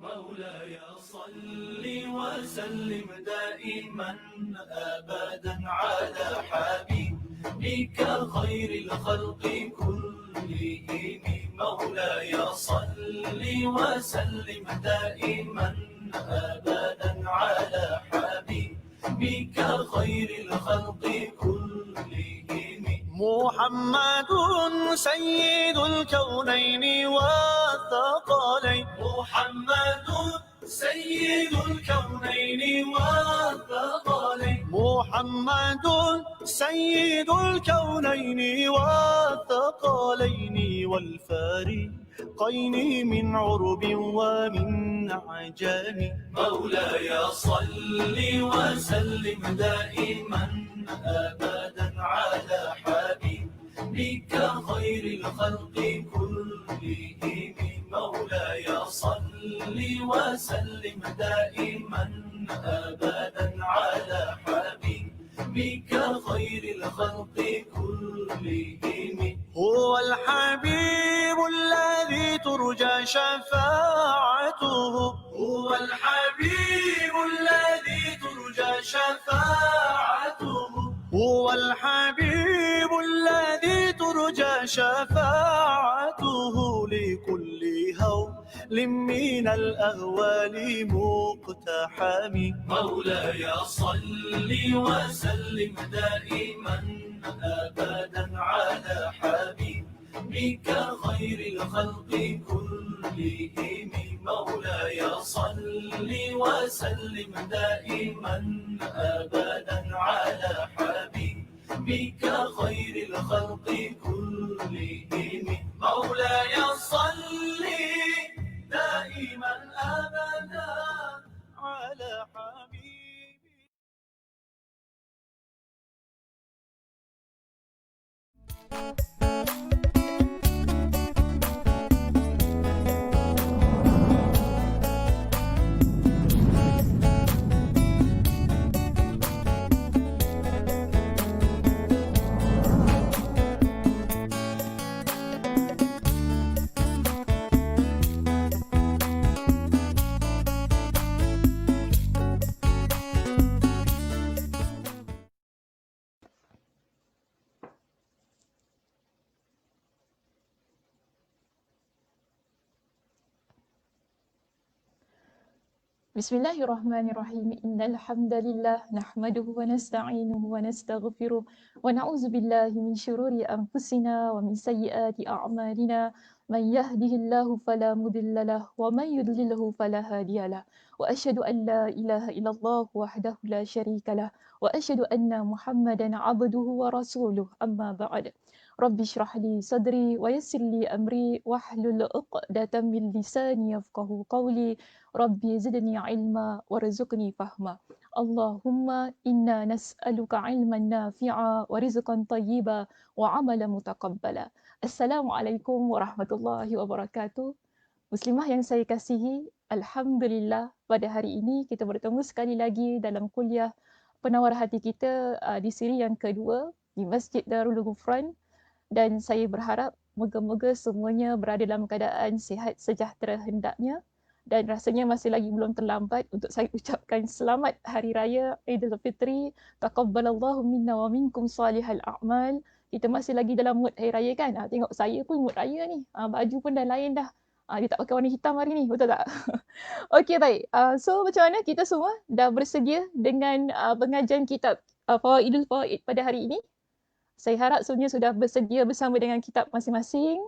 مولاي صل وسلم دائما أبدا على حبيبك خير الخلق كلهم. مولاي صل وسلم دائما أبدا على حبيبك خير الخلق كلهم. محمد سيد الكونين والثقلين. محمد سيد الكونين والثقلين. محمد سيد الكونين والثقلين والفارقين من عرب ومن عجم. مولاي صل وسلم دائما أبدا على حبيبك خير الخلق كلهم. مولاي صل وسلم دائما أبدا على حبيبك خير الخلق كلهم. هو الحبيب الذي ترجى شفاعته. هو الحبيب الذي ترجى شفاعته. هو الحبيب الذي ترجى شفاعته لكل هول من الأهوال مقتحم. مولاي صل وسلم دائما أبدا على حبيبك خير الخلق كلهم. مولاي صل وسلم دائما أبدا على حبيبك خير الخلق كلهم. مولاي صل دائما أبدا على حبيبك. Bismillahirrahmanirrahim. Innal hamdalillah nahmaduhu wa nasta'inuhu wa nastaghfiruh wa na'udzu billahi min shururi anfusina wa min sayyiati a'malina. Man yahdihillahu fala mudhillalah wa man yudlilhu fala hadiyalah. Wa asyhadu an la ilaha illallah wahdahu la syarikalah wa asyhadu anna Muhammadan 'abduhu wa rasuluh. Amma ba'd. Rabbi shrah li sadri wa yassir li amri wahlul 'uqdatam min lisani yafqahu qawli. Rabbi zidni ilma warzuqni fahma. Allahumma inna nas'aluka ilman nafi'a wa rizqan tayyiba wa amalan mutaqabbala. Assalamualaikum warahmatullahi wabarakatuh. Muslimah yang saya kasihi, alhamdulillah pada hari ini kita bertemu sekali lagi dalam kuliah penawar hati kita di siri yang kedua di Masjid Darul Ghufran, dan saya berharap moga-moga semuanya berada dalam keadaan sihat sejahtera hendaknya. Dan rasanya masih lagi belum terlambat untuk saya ucapkan selamat Hari Raya Aidilfitri. Taqabbalallahu minna wa minkum salihal a'mal. Kita masih lagi dalam mood Hari Raya kan? Tengok saya pun mood raya ni. Baju pun dah lain dah. Dia tak pakai warna hitam hari ni, betul tak? Okey, baik. So macam mana kita semua dah bersedia dengan pengajian kitab Fawaidul Fawaid pada hari ini? Saya harap semuanya sudah bersedia bersama dengan kitab masing-masing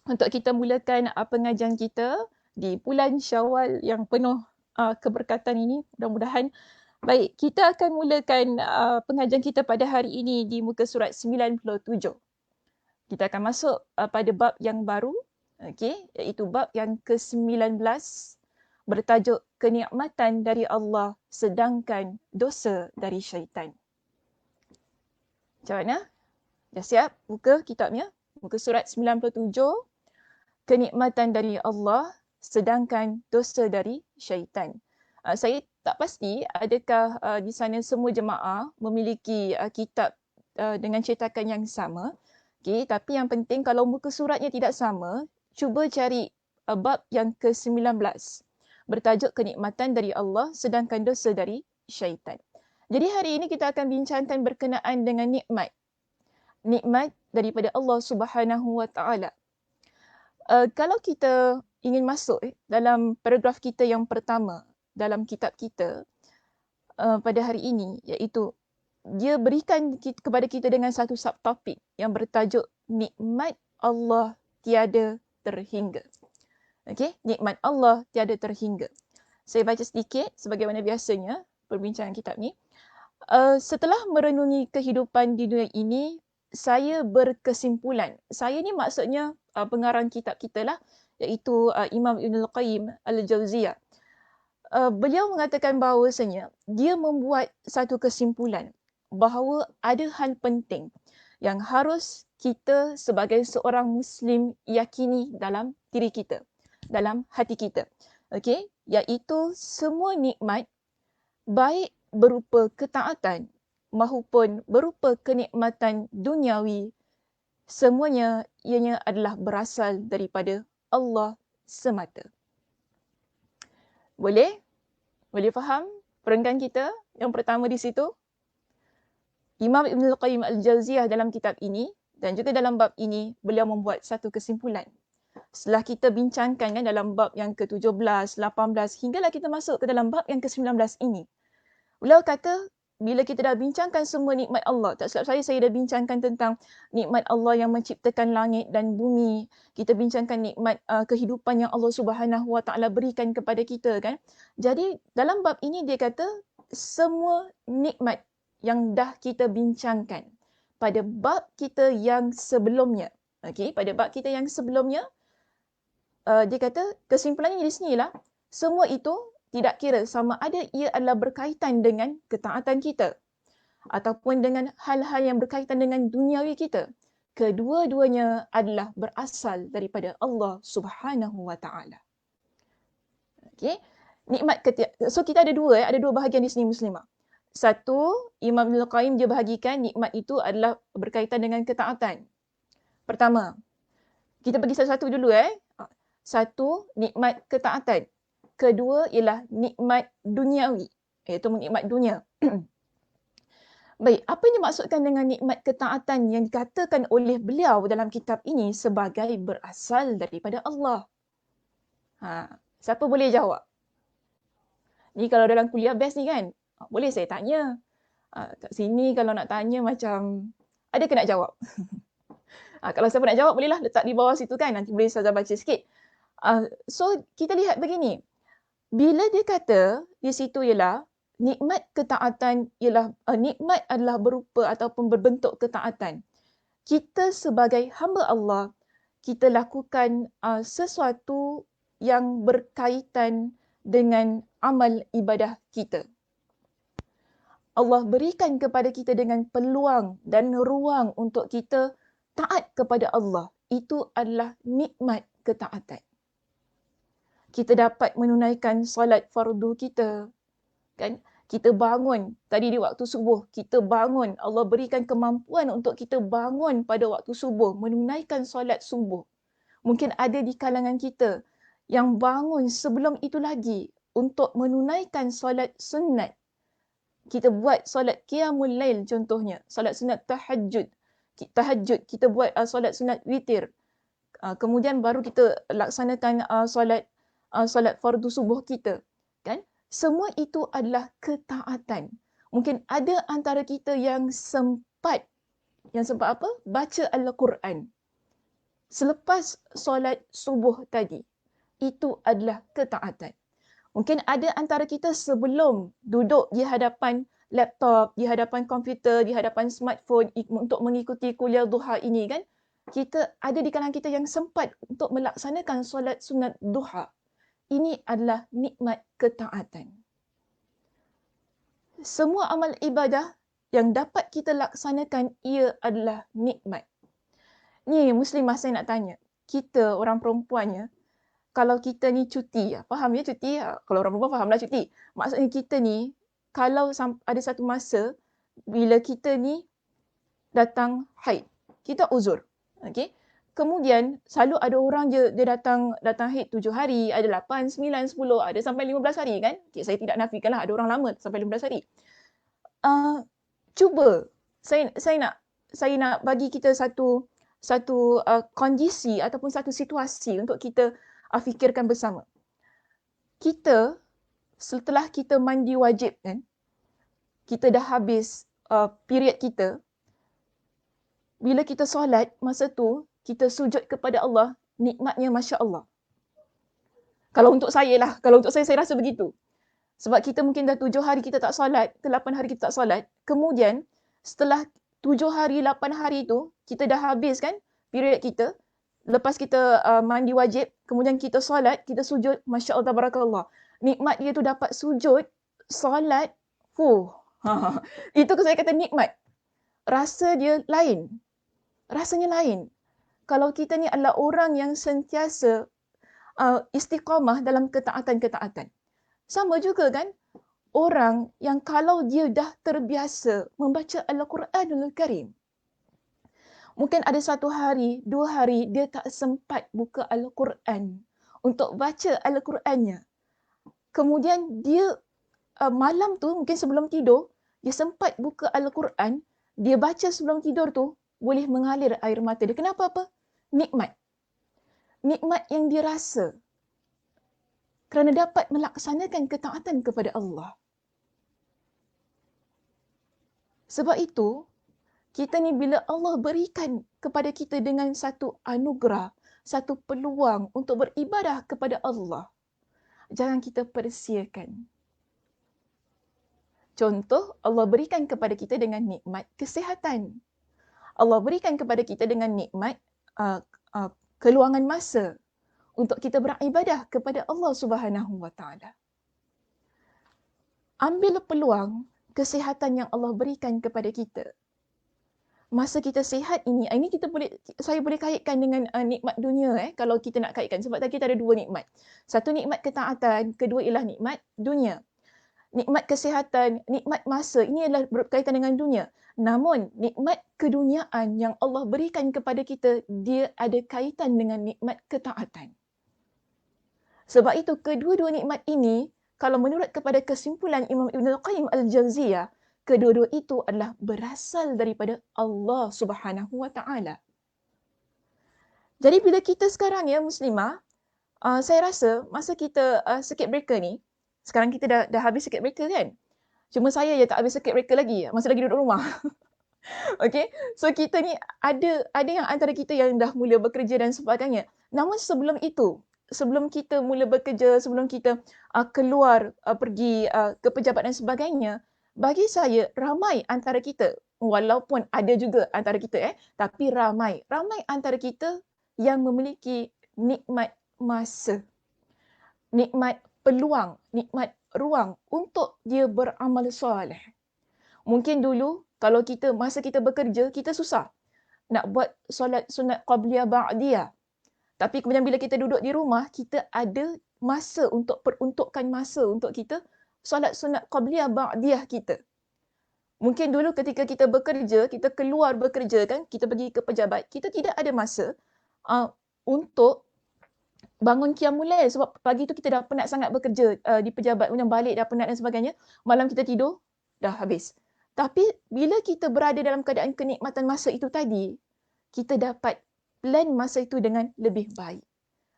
untuk kita mulakan pengajian kita di bulan Syawal yang penuh keberkatan ini. Mudah-mudahan. Baik, kita akan mulakan pengajian kita pada hari ini di muka surat 97. Kita akan masuk pada bab yang baru, iaitu bab yang ke-19 bertajuk kenikmatan dari Allah sedangkan dosa dari syaitan. Macam mana? Dah siap? Buka kitabnya. Muka surat 97. Kenikmatan dari Allah sedangkan dosa dari syaitan. Saya tak pasti adakah di sana semua jemaah memiliki kitab dengan cetakan yang sama. Tapi yang penting kalau muka suratnya tidak sama, cuba cari bab yang ke-19. bertajuk kenikmatan dari Allah sedangkan dosa dari syaitan. Jadi hari ini kita akan bincangkan berkenaan dengan nikmat. Nikmat daripada Allah Subhanahu Wa Taala. Kalau kita ingin masuk dalam paragraf kita yang pertama dalam kitab kita pada hari ini, iaitu dia berikan kepada kita dengan satu subtopik yang bertajuk nikmat Allah tiada terhingga. Okey, nikmat Allah tiada terhingga. Saya baca sedikit sebagaimana biasanya perbincangan kitab ni. Setelah merenungi kehidupan di dunia ini, saya berkesimpulan. Saya ni maksudnya pengarang kitab kita lah, iaitu Imam Ibn Al-Qayyim Al-Jauziyah. Beliau mengatakan bahawasanya dia membuat satu kesimpulan bahawa ada hal penting yang harus kita sebagai seorang Muslim yakini dalam diri kita, dalam hati kita. Okey, iaitu semua nikmat baik berupa ketaatan maupun berupa kenikmatan duniawi, semuanya ianya adalah berasal daripada Allah semata. Boleh? Boleh faham perenggan kita yang pertama di situ? Imam Ibn Al-Qayyim Al-Jauziyah dalam kitab ini dan juga dalam bab ini, beliau membuat satu kesimpulan. Setelah kita bincangkan kan dalam bab yang ke-17, 18, hinggalah kita masuk ke dalam bab yang ke-19 ini. Beliau kata, bila kita dah bincangkan semua nikmat Allah, tak silap saya dah bincangkan tentang nikmat Allah yang menciptakan langit dan bumi. Kita bincangkan nikmat kehidupan yang Allah Subhanahu Wa Taala berikan kepada kita kan. Jadi dalam bab ini dia kata, semua nikmat yang dah kita bincangkan pada bab kita yang sebelumnya. Okey, pada bab kita yang sebelumnya, dia kata kesimpulannya di sinilah, semua itu tidak kira sama ada ia adalah berkaitan dengan ketaatan kita ataupun dengan hal-hal yang berkaitan dengan duniawi kita. Kedua-duanya adalah berasal daripada Allah Subhanahu Wa Taala. Okey. Nikmat so kita ada dua bahagian di sini muslimah. Satu, Imam Ibn Al-Qayyim dia bahagikan nikmat itu adalah berkaitan dengan ketaatan. Pertama, kita pergi satu-satu dulu Satu, nikmat ketaatan. Kedua ialah nikmat duniawi, iaitu nikmat dunia. Baik, apa yang dimaksudkan dengan nikmat ketaatan yang dikatakan oleh beliau dalam kitab ini sebagai berasal daripada Allah? Siapa boleh jawab? Ni kalau dalam kuliah best ni kan? Boleh saya tanya. Kat sini kalau nak tanya macam, ada ke nak jawab? Kalau siapa nak jawab bolehlah letak di bawah situ kan, nanti boleh saya baca sikit. So kita lihat begini. Bila dia kata di situ ialah nikmat ketaatan ialah nikmat adalah berupa ataupun berbentuk ketaatan. Kita sebagai hamba Allah, kita lakukan sesuatu yang berkaitan dengan amal ibadah kita. Allah berikan kepada kita dengan peluang dan ruang untuk kita taat kepada Allah. Itu adalah nikmat ketaatan. Kita dapat menunaikan solat fardu kita. Kan? Kita bangun tadi di waktu subuh, kita bangun. Allah berikan kemampuan untuk kita bangun pada waktu subuh, menunaikan solat subuh. Mungkin ada di kalangan kita yang bangun sebelum itu lagi untuk menunaikan solat sunat. Kita buat solat qiyamul lail contohnya, solat sunat tahajud. Kita buat solat sunat witir. Kemudian baru kita laksanakan solat fardu subuh kita, kan? Semua itu adalah ketaatan. Mungkin ada antara kita yang sempat apa? Baca Al-Quran selepas solat subuh tadi. Itu adalah ketaatan. Mungkin ada antara kita sebelum duduk di hadapan laptop, di hadapan komputer, di hadapan smartphone untuk mengikuti kuliah duha ini kan, kita ada di kalangan kita yang sempat untuk melaksanakan solat sunat duha. Ini adalah nikmat ketaatan. Semua amal ibadah yang dapat kita laksanakan, ia adalah nikmat. Ni muslimah saya nak tanya. Kita orang perempuannya, kalau kita ni cuti, faham ya cuti? Kalau orang perempuan fahamlah cuti. Maksudnya kita ni, kalau ada satu masa, bila kita ni datang haid, kita uzur. Okay? Kemudian selalu ada orang je dia datang haid 7 hari, ada 8, 9, 10, ada sampai 15 hari kan. Okay, saya tidak nafikanlah ada orang lama sampai 15 hari. Cuba saya nak bagi kita satu kondisi ataupun satu situasi untuk kita fikirkan bersama. Kita setelah kita mandi wajib kan, kita dah habis period kita, bila kita solat masa tu kita sujud kepada Allah, nikmatnya Masya Allah. Kalau untuk saya rasa begitu. Sebab kita mungkin dah 7 hari kita tak solat, ke 8 hari kita tak solat. Kemudian setelah 7 hari, 8 hari tu, kita dah habis kan period kita. Lepas kita mandi wajib, kemudian kita solat, kita sujud, Masya Allah, tabarakallah. Nikmat dia tu dapat sujud, solat, itu saya kata nikmat. Rasa dia lain. Rasanya lain. Kalau kita ni adalah orang yang sentiasa istiqamah dalam ketaatan-ketaatan. Sama juga kan, orang yang kalau dia dah terbiasa membaca Al-Quranul Karim, mungkin ada 1 hari, 2 hari dia tak sempat buka Al-Quran untuk baca Al-Qurannya. Kemudian dia malam tu mungkin sebelum tidur, dia sempat buka Al-Quran, dia baca sebelum tidur tu, boleh mengalir air mata dia. Kenapa apa? Nikmat. Nikmat yang dia rasa kerana dapat melaksanakan ketaatan kepada Allah. Sebab itu, kita ni bila Allah berikan kepada kita dengan satu anugerah, satu peluang untuk beribadah kepada Allah, jangan kita persiakan. Contoh, Allah berikan kepada kita dengan nikmat kesihatan. Allah berikan kepada kita dengan nikmat keluangan masa untuk kita beribadah kepada Allah Subhanahu Wa Taala. Ambil peluang kesihatan yang Allah berikan kepada kita. Masa kita sihat ini saya boleh kaitkan dengan nikmat dunia kalau kita nak kaitkan, sebab tadi kita ada 2 nikmat. Satu nikmat ketaatan, kedua ialah nikmat dunia. Nikmat kesihatan, nikmat masa, ini adalah berkaitan dengan dunia. Namun, nikmat keduniaan yang Allah berikan kepada kita, dia ada kaitan dengan nikmat ketaatan. Sebab itu, kedua-dua nikmat ini, kalau menurut kepada kesimpulan Imam Ibn Al-Qayyim Al-Jawziyah, kedua-dua itu adalah berasal daripada Allah Subhanahu Wa Taala. Jadi, bila kita sekarang ya, Muslimah, saya rasa masa kita circuit breaker ni, sekarang kita dah habis circuit breaker kan? Cuma saya je tak habis circuit breaker lagi. Masih lagi duduk rumah. Okay? So kita ni ada yang antara kita yang dah mula bekerja dan sebagainya. Namun sebelum itu, sebelum kita mula bekerja, sebelum kita keluar pergi ke pejabat dan sebagainya, bagi saya ramai antara kita, walaupun ada juga antara kita tapi ramai antara kita yang memiliki nikmat masa. Nikmat peluang, nikmat ruang untuk dia beramal soleh. Mungkin dulu kalau masa kita bekerja, kita susah nak buat solat sunat qabliyah ba'diyah. Tapi kemudian bila kita duduk di rumah, kita ada masa untuk peruntukkan masa untuk kita solat sunat qabliyah ba'diyah kita. Mungkin dulu ketika kita bekerja, kita keluar bekerja kan, kita pergi ke pejabat, kita tidak ada masa untuk bangun qiyamul lail sebab pagi tu kita dah penat sangat bekerja di pejabat, kemudian balik dah penat dan sebagainya, malam kita tidur dah habis. Tapi bila kita berada dalam keadaan kenikmatan masa itu tadi, kita dapat plan masa itu dengan lebih baik.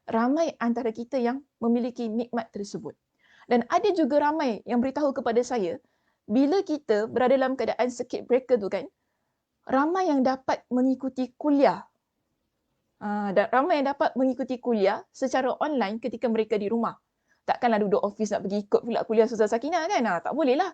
Ramai antara kita yang memiliki nikmat tersebut. Dan ada juga ramai yang beritahu kepada saya, bila kita berada dalam keadaan circuit breaker tu kan, ramai yang dapat mengikuti kuliah. Dan ramai yang dapat mengikuti kuliah secara online ketika mereka di rumah. Takkanlah duduk office nak pergi ikut pula kuliah Ustazah Sakinah kan? Tak boleh lah.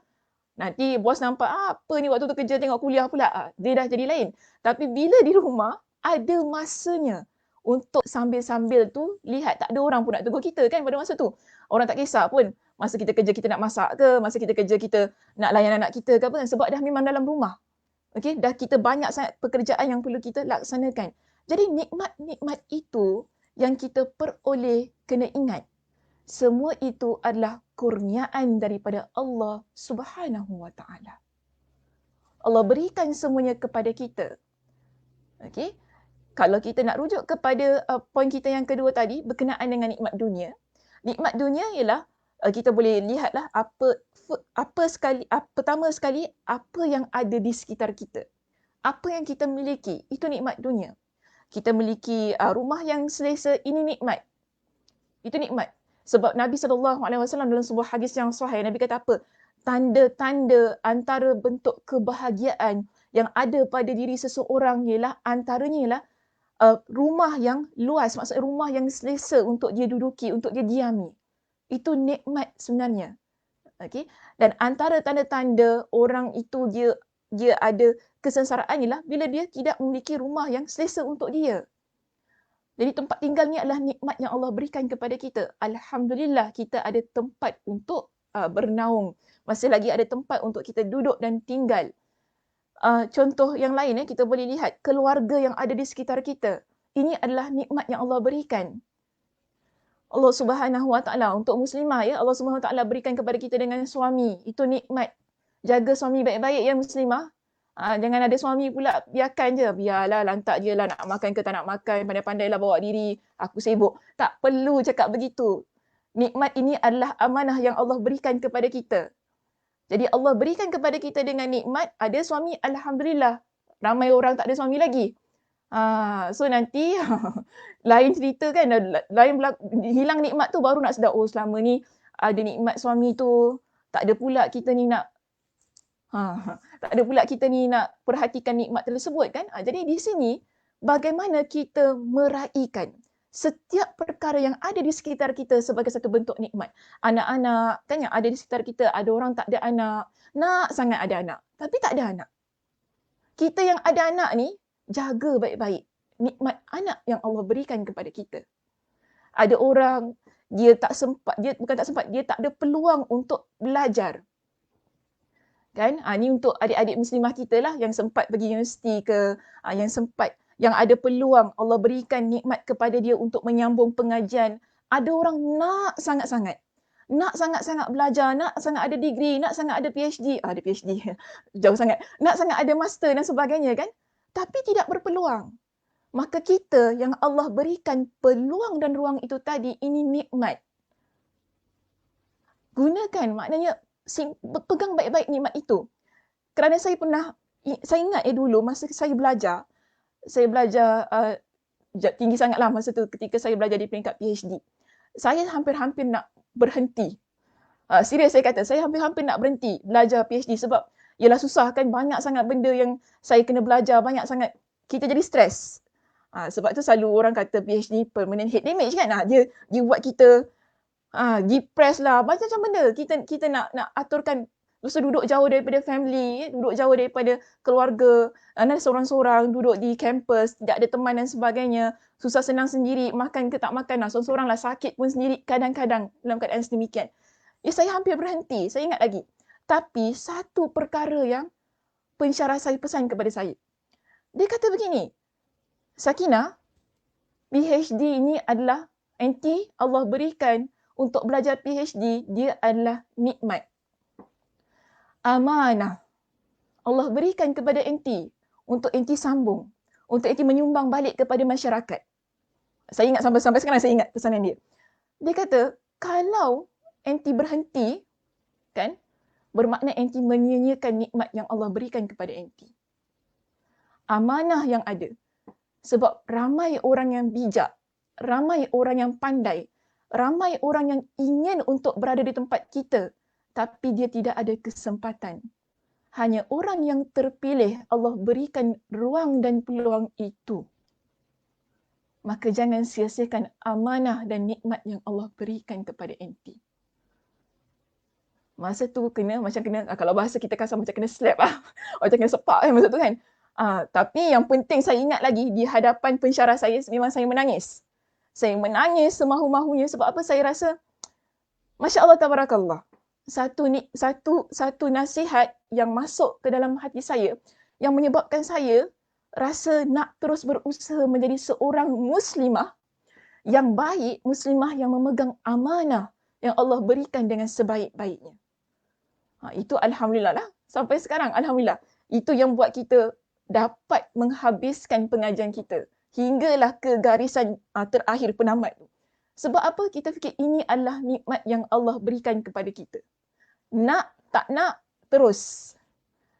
Nanti bos nampak apa ni waktu tu kerja tengok kuliah pula. Dia dah jadi lain. Tapi bila di rumah, ada masanya untuk sambil-sambil tu lihat tak ada orang pun nak tegur kita kan pada masa tu. Orang tak kisah pun masa kita kerja kita nak masak ke, masa kita kerja kita nak layan anak kita ke apa kan. Sebab dah memang dalam rumah. Okay? Dah kita banyak sangat pekerjaan yang perlu kita laksanakan. Jadi nikmat-nikmat itu yang kita peroleh kena ingat. Semua itu adalah kurniaan daripada Allah Subhanahu Wa Taala. Allah berikan semuanya kepada kita. Okey. Kalau kita nak rujuk kepada poin kita yang kedua tadi berkenaan dengan nikmat dunia. Nikmat dunia ialah kita boleh lihatlah pertama sekali apa yang ada di sekitar kita. Apa yang kita miliki, itu nikmat dunia. Kita miliki rumah yang selesa, ini nikmat. Itu nikmat. Sebab Nabi SAW dalam sebuah hadis yang sahih, Nabi kata apa? Tanda-tanda antara bentuk kebahagiaan yang ada pada diri seseorang ialah antaranya ialah rumah yang luas, maksudnya rumah yang selesa untuk dia duduki, untuk dia diami. Itu nikmat sebenarnya. Okey. Dan antara tanda-tanda orang itu dia ada kesengsaraan ialah bila dia tidak memiliki rumah yang selesa untuk dia. Jadi tempat tinggal ni adalah nikmat yang Allah berikan kepada kita. Alhamdulillah kita ada tempat untuk bernaung. Masih lagi ada tempat untuk kita duduk dan tinggal. Contoh yang lain kita boleh lihat keluarga yang ada di sekitar kita. Ini adalah nikmat yang Allah berikan. Allah Subhanahu Wa Taala untuk muslimah Allah Subhanahu Wa Taala berikan kepada kita dengan suami. Itu nikmat. Jaga suami baik-baik ya muslimah. Jangan ada suami pula biarkan je. Biarlah lantak je lah nak makan ke tak nak makan. Pandai-pandailah bawa diri. Aku sibuk. Tak perlu cakap begitu. Nikmat ini adalah amanah yang Allah berikan kepada kita. Jadi Allah berikan kepada kita dengan nikmat, ada suami, Alhamdulillah. Ramai orang tak ada suami lagi. So nanti lain cerita kan, hilang nikmat tu baru nak sedar, oh selama ni ada nikmat suami tu, tak ada pula kita ni nak perhatikan nikmat tersebut kan. Jadi di sini, bagaimana kita meraihkan setiap perkara yang ada di sekitar kita sebagai satu bentuk nikmat. Anak-anak kan yang ada di sekitar kita, ada orang tak ada anak, nak sangat ada anak, tapi tak ada anak. Kita yang ada anak ni, jaga baik-baik nikmat anak yang Allah berikan kepada kita. Ada orang, dia tak ada peluang untuk belajar. Kan? Ni untuk adik-adik muslimah kita lah yang sempat pergi universiti ke, yang ada peluang Allah berikan nikmat kepada dia untuk menyambung pengajian. Ada orang nak sangat-sangat belajar, nak sangat ada degree, nak sangat ada PhD. Ada PhD, jauh sangat. Nak sangat ada master dan sebagainya kan. Tapi tidak berpeluang. Maka kita yang Allah berikan peluang dan ruang itu tadi, ini nikmat. Gunakan, maknanya pegang baik-baik nikmat itu. Kerana saya ingat dulu masa saya belajar tinggi sangatlah masa tu ketika saya belajar di peringkat PhD. Saya hampir-hampir nak berhenti. Serius saya kata, saya hampir-hampir nak berhenti belajar PhD sebab ialah susah kan, banyak sangat benda yang saya kena belajar, banyak sangat kita jadi stres. Sebab tu selalu orang kata PhD permanent head damage kan. Dia buat kita depressed lah, macam-macam benda. Kita nak aturkan. Lepas tu duduk jauh daripada family, duduk jauh daripada keluarga, seorang-seorang, duduk di kampus, tidak ada teman dan sebagainya, susah senang sendiri, makan ke tak makan, seorang-seorang lah, sakit pun sendiri kadang-kadang dalam keadaan sedemikian. Saya hampir berhenti, saya ingat lagi. Tapi satu perkara yang pensyarah saya pesan kepada saya. Dia kata begini, Sakinah, PhD ini adalah Allah berikan untuk belajar PhD, dia adalah nikmat. Amanah. Allah berikan kepada enti untuk enti sambung, untuk enti menyumbang balik kepada masyarakat. Saya ingat sampai sekarang saya ingat pesanan dia. Dia kata, kalau enti berhenti, kan, bermakna enti menyia-nyiakan nikmat yang Allah berikan kepada enti. Amanah yang ada. Sebab ramai orang yang bijak, ramai orang yang pandai, ramai orang yang ingin untuk berada di tempat kita, tapi dia tidak ada kesempatan. Hanya orang yang terpilih Allah berikan ruang dan peluang itu. Maka jangan sia-siakan amanah dan nikmat yang Allah berikan kepada enti. Masa tu kena, kalau bahasa kita kasar macam kena slap macam kena sepak masa tu kan. Tapi yang penting saya ingat lagi, di hadapan pensyarah saya, memang saya menangis. Saya menangis semahu-mahunya sebab apa? Saya rasa, Masya Allah, Tabarakallah. Satu nasihat yang masuk ke dalam hati saya, yang menyebabkan saya rasa nak terus berusaha menjadi seorang muslimah yang baik, muslimah yang memegang amanah yang Allah berikan dengan sebaik-baiknya. Itu Alhamdulillah lah. Sampai sekarang, Alhamdulillah. Itu yang buat kita dapat menghabiskan pengajian kita hinggalah ke garisan terakhir penamat tu. Sebab apa? Kita fikir ini adalah nikmat yang Allah berikan kepada kita. Nak tak nak terus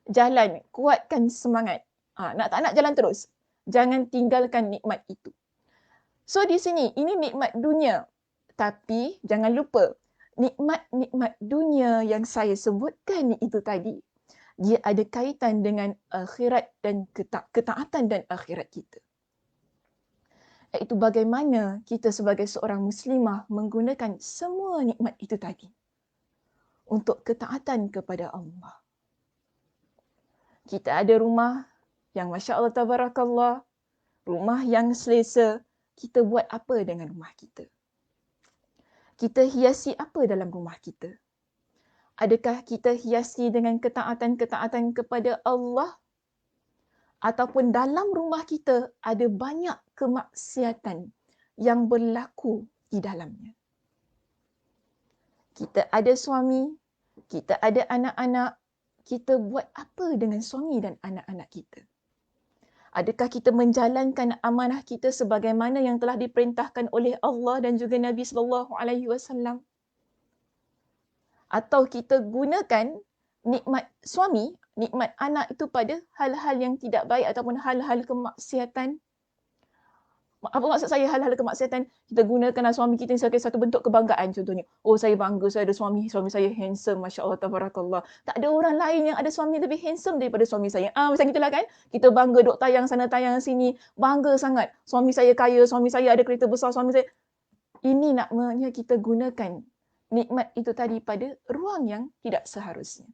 jalan, kuatkan semangat. Nak tak nak jalan terus. Jangan tinggalkan nikmat itu. So di sini, ini nikmat dunia. Tapi jangan lupa, nikmat-nikmat dunia yang saya sebutkan itu tadi, dia ada kaitan dengan akhirat dan ketaatan dan akhirat kita. Iaitu bagaimana kita sebagai seorang muslimah menggunakan semua nikmat itu tadi untuk ketaatan kepada Allah. Kita ada rumah yang Masya Allah Tabarakallah, rumah yang selesa. Kita buat apa dengan rumah kita? Kita hiasi apa dalam rumah kita? Adakah kita hiasi dengan ketaatan-ketaatan kepada Allah? Ataupun dalam rumah kita ada banyak kemaksiatan yang berlaku di dalamnya? Kita ada suami, kita ada anak-anak, kita buat apa dengan suami dan anak-anak kita? Adakah kita menjalankan amanah kita sebagaimana yang telah diperintahkan oleh Allah dan juga Nabi SAW? Atau kita gunakan nikmat suami, nikmat anak itu pada hal-hal yang tidak baik ataupun hal-hal kemaksiatan? Apa maksud saya hal-hal kemaksiatan? Kita gunakanlah suami kita sebagai satu bentuk kebanggaan contohnya. Oh, saya bangga saya ada suami saya handsome, Masya Allah, Tabarakallah. Tak ada orang lain yang ada suami lebih handsome daripada suami saya. Macam itulah kan? Kita bangga duk tayang sana tayang sini. Bangga sangat. Suami saya kaya, suami saya ada kereta besar, suami saya. Ini nakmanya kita gunakan nikmat itu tadi pada ruang yang tidak seharusnya.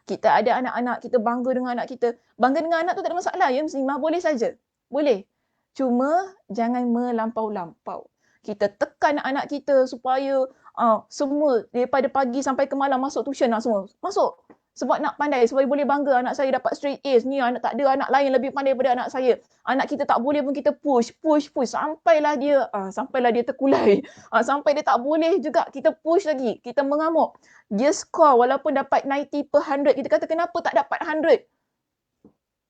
Kita ada anak-anak, kita bangga dengan anak kita. Bangga dengan anak tu tak ada masalah ya, muslimah. Boleh saja. Boleh. Cuma jangan melampau-lampau. Kita tekan anak kita supaya semua daripada pagi sampai ke malam masuk tuition lah semua. Masuk. Sebab nak pandai, supaya boleh bangga anak saya dapat straight A's. Ni anak tak ada anak lain lebih pandai daripada anak saya. Anak kita tak boleh pun kita push. Sampailah dia terkulai. Sampai dia tak boleh juga kita push lagi. Kita mengamuk. Dia score walaupun dapat 90/100. Kita kata kenapa tak dapat 100?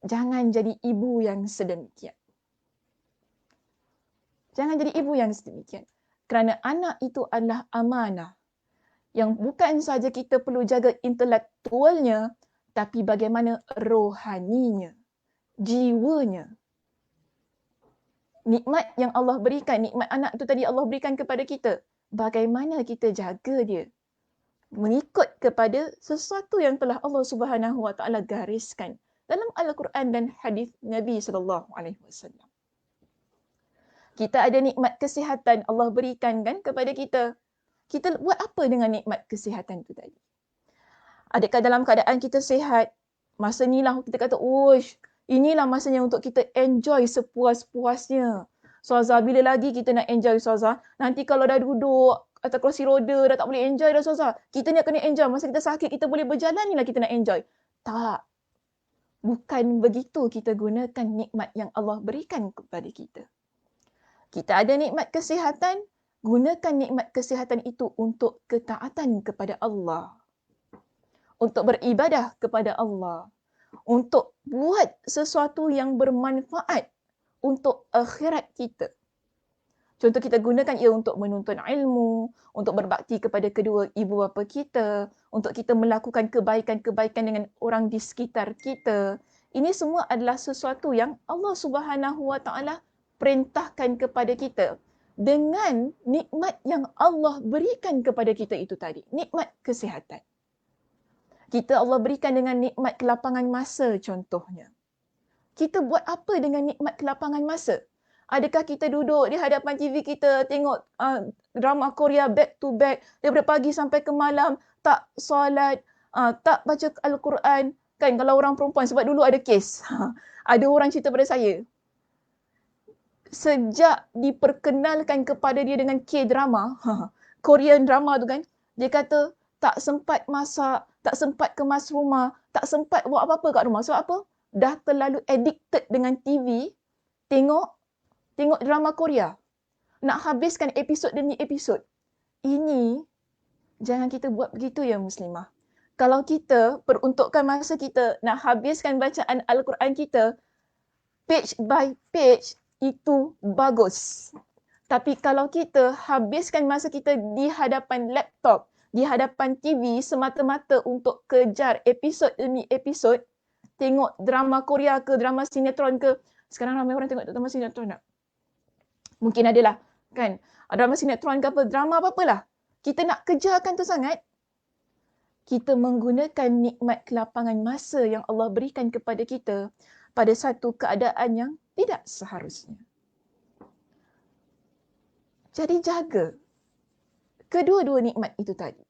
Jangan jadi ibu yang sedemikian. Jangan jadi ibu yang sedemikian. Kerana anak itu adalah amanah yang bukan saja kita perlu jaga intelektualnya, tapi bagaimana rohaninya, jiwanya. Nikmat yang Allah berikan, nikmat anak itu tadi Allah berikan kepada kita. Bagaimana kita jaga dia? Mengikut kepada sesuatu yang telah Allah Subhanahu Wa Taala gariskan dalam Al-Quran dan hadis Nabi SAW. Kita ada nikmat kesihatan Allah berikan kan kepada kita. Kita buat apa dengan nikmat kesihatan itu tadi? Adakah dalam keadaan kita sihat, masa inilah kita kata, inilah masanya untuk kita enjoy sepuas-puasnya. Ustazah, bila lagi kita nak enjoy Ustazah? Nanti kalau dah duduk atau kerusi roda, dah tak boleh enjoy dah Ustazah. Kita ni kena enjoy. Masa kita sakit, kita boleh berjalan ni lah kita nak enjoy. Tak. Bukan begitu kita gunakan nikmat yang Allah berikan kepada kita. Kita ada nikmat kesihatan, gunakan nikmat kesihatan itu untuk ketaatan kepada Allah. Untuk beribadah kepada Allah. Untuk buat sesuatu yang bermanfaat untuk akhirat kita. Contoh kita gunakan ia untuk menuntut ilmu, untuk berbakti kepada kedua ibu bapa kita, untuk kita melakukan kebaikan-kebaikan dengan orang di sekitar kita. Ini semua adalah sesuatu yang Allah Subhanahu Wa Taala perintahkan kepada kita dengan nikmat yang Allah berikan kepada kita itu tadi. Nikmat kesihatan. Kita Allah berikan dengan nikmat kelapangan masa contohnya. Kita buat apa dengan nikmat kelapangan masa? Adakah kita duduk di hadapan TV kita tengok drama Korea back to back daripada pagi sampai ke malam, tak solat, tak baca Al-Quran? Kan kalau orang perempuan, sebab dulu ada kes. Ada orang cerita pada saya. Sejak diperkenalkan kepada dia dengan K-drama, Korean drama tu kan, dia kata tak sempat masak, tak sempat kemas rumah, tak sempat buat apa-apa kat rumah. Sebab apa? Dah terlalu addicted dengan TV, tengok drama Korea. Nak habiskan episod demi episod. Ini, jangan kita buat begitu ya muslimah. Kalau kita peruntukkan masa kita nak habiskan bacaan Al-Quran kita, page by page, itu bagus. Tapi kalau kita habiskan masa kita di hadapan laptop, di hadapan TV semata-mata untuk kejar episod demi episod, tengok drama Korea ke, drama sinetron ke. Sekarang ramai orang tengok drama sinetron tak? Mungkin adalah, kan? Drama sinetron ke apa, drama apa-apalah. Kita nak kejarkan tu sangat, kita menggunakan nikmat kelapangan masa yang Allah berikan kepada kita pada satu keadaan yang tidak seharusnya. Jadi jaga kedua-dua nikmat itu tadi.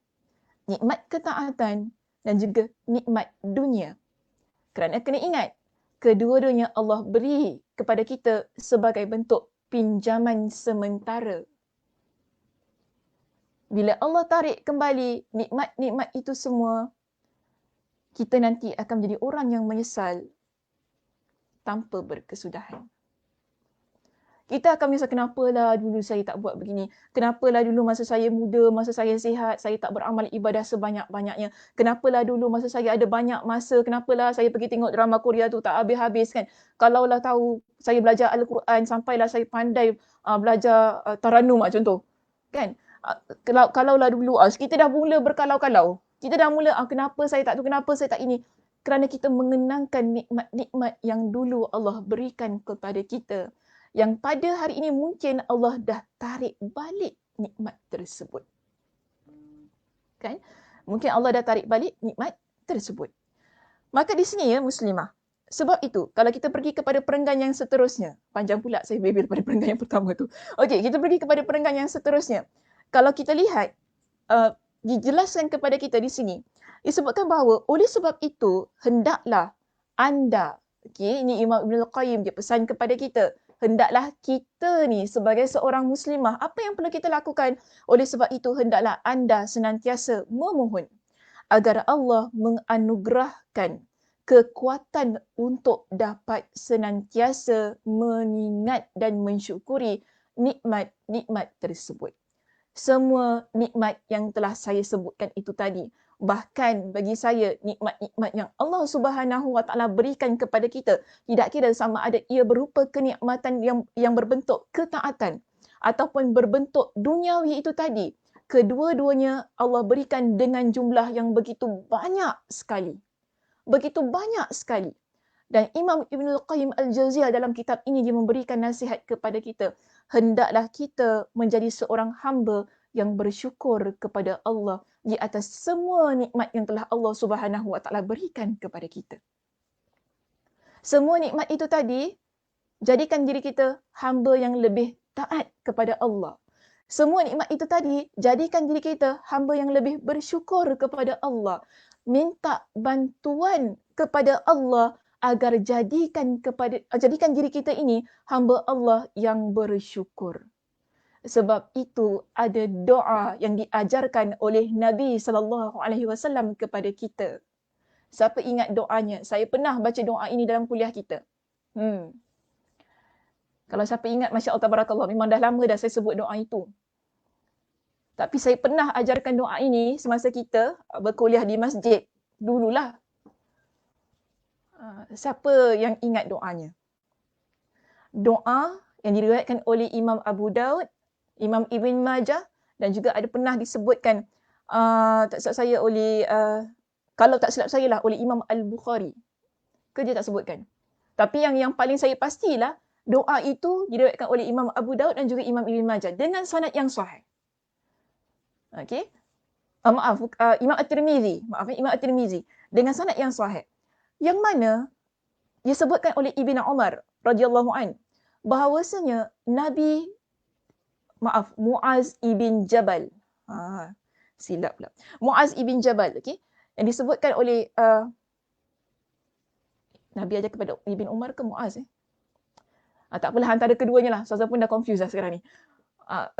Nikmat ketaatan dan juga nikmat dunia. Kerana kena ingat, kedua-duanya Allah beri kepada kita sebagai bentuk pinjaman sementara. Bila Allah tarik kembali nikmat-nikmat itu semua, kita nanti akan menjadi orang yang menyesal tanpa berkesudahan. Kita akan menyesal, kenapalah dulu saya tak buat begini. Kenapalah dulu masa saya muda, masa saya sihat, saya tak beramal ibadah sebanyak-banyaknya. Kenapalah dulu masa saya ada banyak masa, kenapalah saya pergi tengok drama Korea tu tak habis-habis kan. Kalaulah tahu saya belajar Al-Quran, sampailah saya pandai belajar Taranum contoh. Kan? Kalaulah dulu, kita dah mula berkalau-kalau. Kita dah mula, kenapa saya tak tu, kenapa saya tak ini. Kerana kita mengenangkan nikmat-nikmat yang dulu Allah berikan kepada kita. Yang pada hari ini mungkin Allah dah tarik balik nikmat tersebut. Kan? Mungkin Allah dah tarik balik nikmat tersebut. Maka di sini ya muslimah. Sebab itu, kalau kita pergi kepada perenggan yang seterusnya, panjang pula saya bebel pada perenggan yang pertama tu. Okey, kita pergi kepada perenggan yang seterusnya. Kalau kita lihat, dijelaskan kepada kita di sini, disebutkan bahawa oleh sebab itu, hendaklah anda, okey, ini Imam Ibn Al-Qayyim dia pesan kepada kita, hendaklah kita ni sebagai seorang muslimah, apa yang perlu kita lakukan? Oleh sebab itu, hendaklah anda senantiasa memohon agar Allah menganugerahkan kekuatan untuk dapat senantiasa mengingat dan mensyukuri nikmat-nikmat tersebut. Semua nikmat yang telah saya sebutkan itu tadi. Bahkan bagi saya, nikmat-nikmat yang Allah Subhanahu Wa Taala berikan kepada kita, tidak kira sama ada ia berupa kenikmatan yang berbentuk ketaatan ataupun berbentuk duniawi itu tadi, kedua-duanya Allah berikan dengan jumlah yang begitu banyak sekali. Begitu banyak sekali. Dan Imam Ibn Al-Qayyim Al-Jauziyah dalam kitab ini dia memberikan nasihat kepada kita, hendaklah kita menjadi seorang hamba yang bersyukur kepada Allah di atas semua nikmat yang telah Allah Subhanahu Wa Taala berikan kepada kita. Semua nikmat itu tadi, jadikan diri kita hamba yang lebih taat kepada Allah. Semua nikmat itu tadi, jadikan diri kita hamba yang lebih bersyukur kepada Allah. Minta bantuan kepada Allah agar jadikan diri kita ini hamba Allah yang bersyukur. Sebab itu ada doa yang diajarkan oleh Nabi SAW kepada kita. Siapa ingat doanya? Saya pernah baca doa ini dalam kuliah kita. Kalau siapa ingat, Masya Allah Tabarakallah, memang dah lama dah saya sebut doa itu. Tapi saya pernah ajarkan doa ini semasa kita berkuliah di masjid. Dululah. Siapa yang ingat doanya? Doa yang diriwayatkan oleh Imam Abu Daud, Imam Ibn Majah dan juga ada pernah disebutkan tak silap saya oleh kalau tak silap saya lah oleh Imam Al-Bukhari. Ke dia tak sebutkan. Tapi yang paling saya pastilah doa itu diriwayatkan oleh Imam Abu Daud dan juga Imam Ibn Majah dengan sanad yang sahih. Okey. Imam At-Tirmizi dengan sanad yang sahih. Yang mana disebutkan oleh Ibn Umar radhiyallahu an bahawasanya Muaz ibn Jabal. Silap pula. Muaz ibn Jabal, okey. Yang disebutkan oleh Nabi ajar kepada Ibn Umar ke Muaz tak apalah, antara keduanya lah. Saya pun dah confuse dah sekarang ni.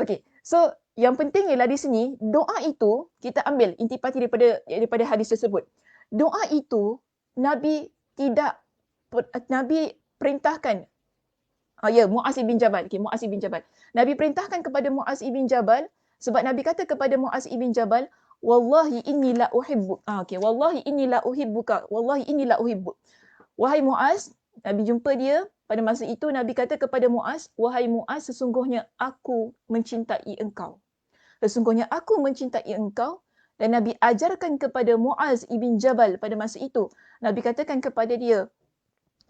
Okey. So, yang penting ialah di sini, doa itu kita ambil intipati daripada hadis tersebut. Doa itu Nabi perintahkan Muaz ibn Jabal. Okay, Muaz ibn Jabal. Nabi perintahkan kepada Muaz ibn Jabal sebab Nabi kata kepada Muaz ibn Jabal, wallahi inni la uhibbu. Wallahi inni la uhibbuka. Wallahi inni la uhibbuk. Wahai Muaz, Nabi jumpa dia, pada masa itu Nabi kata kepada Muaz, wahai Muaz, sesungguhnya aku mencintai engkau. Sesungguhnya aku mencintai engkau. Dan Nabi ajarkan kepada Muaz ibn Jabal pada masa itu. Nabi katakan kepada dia,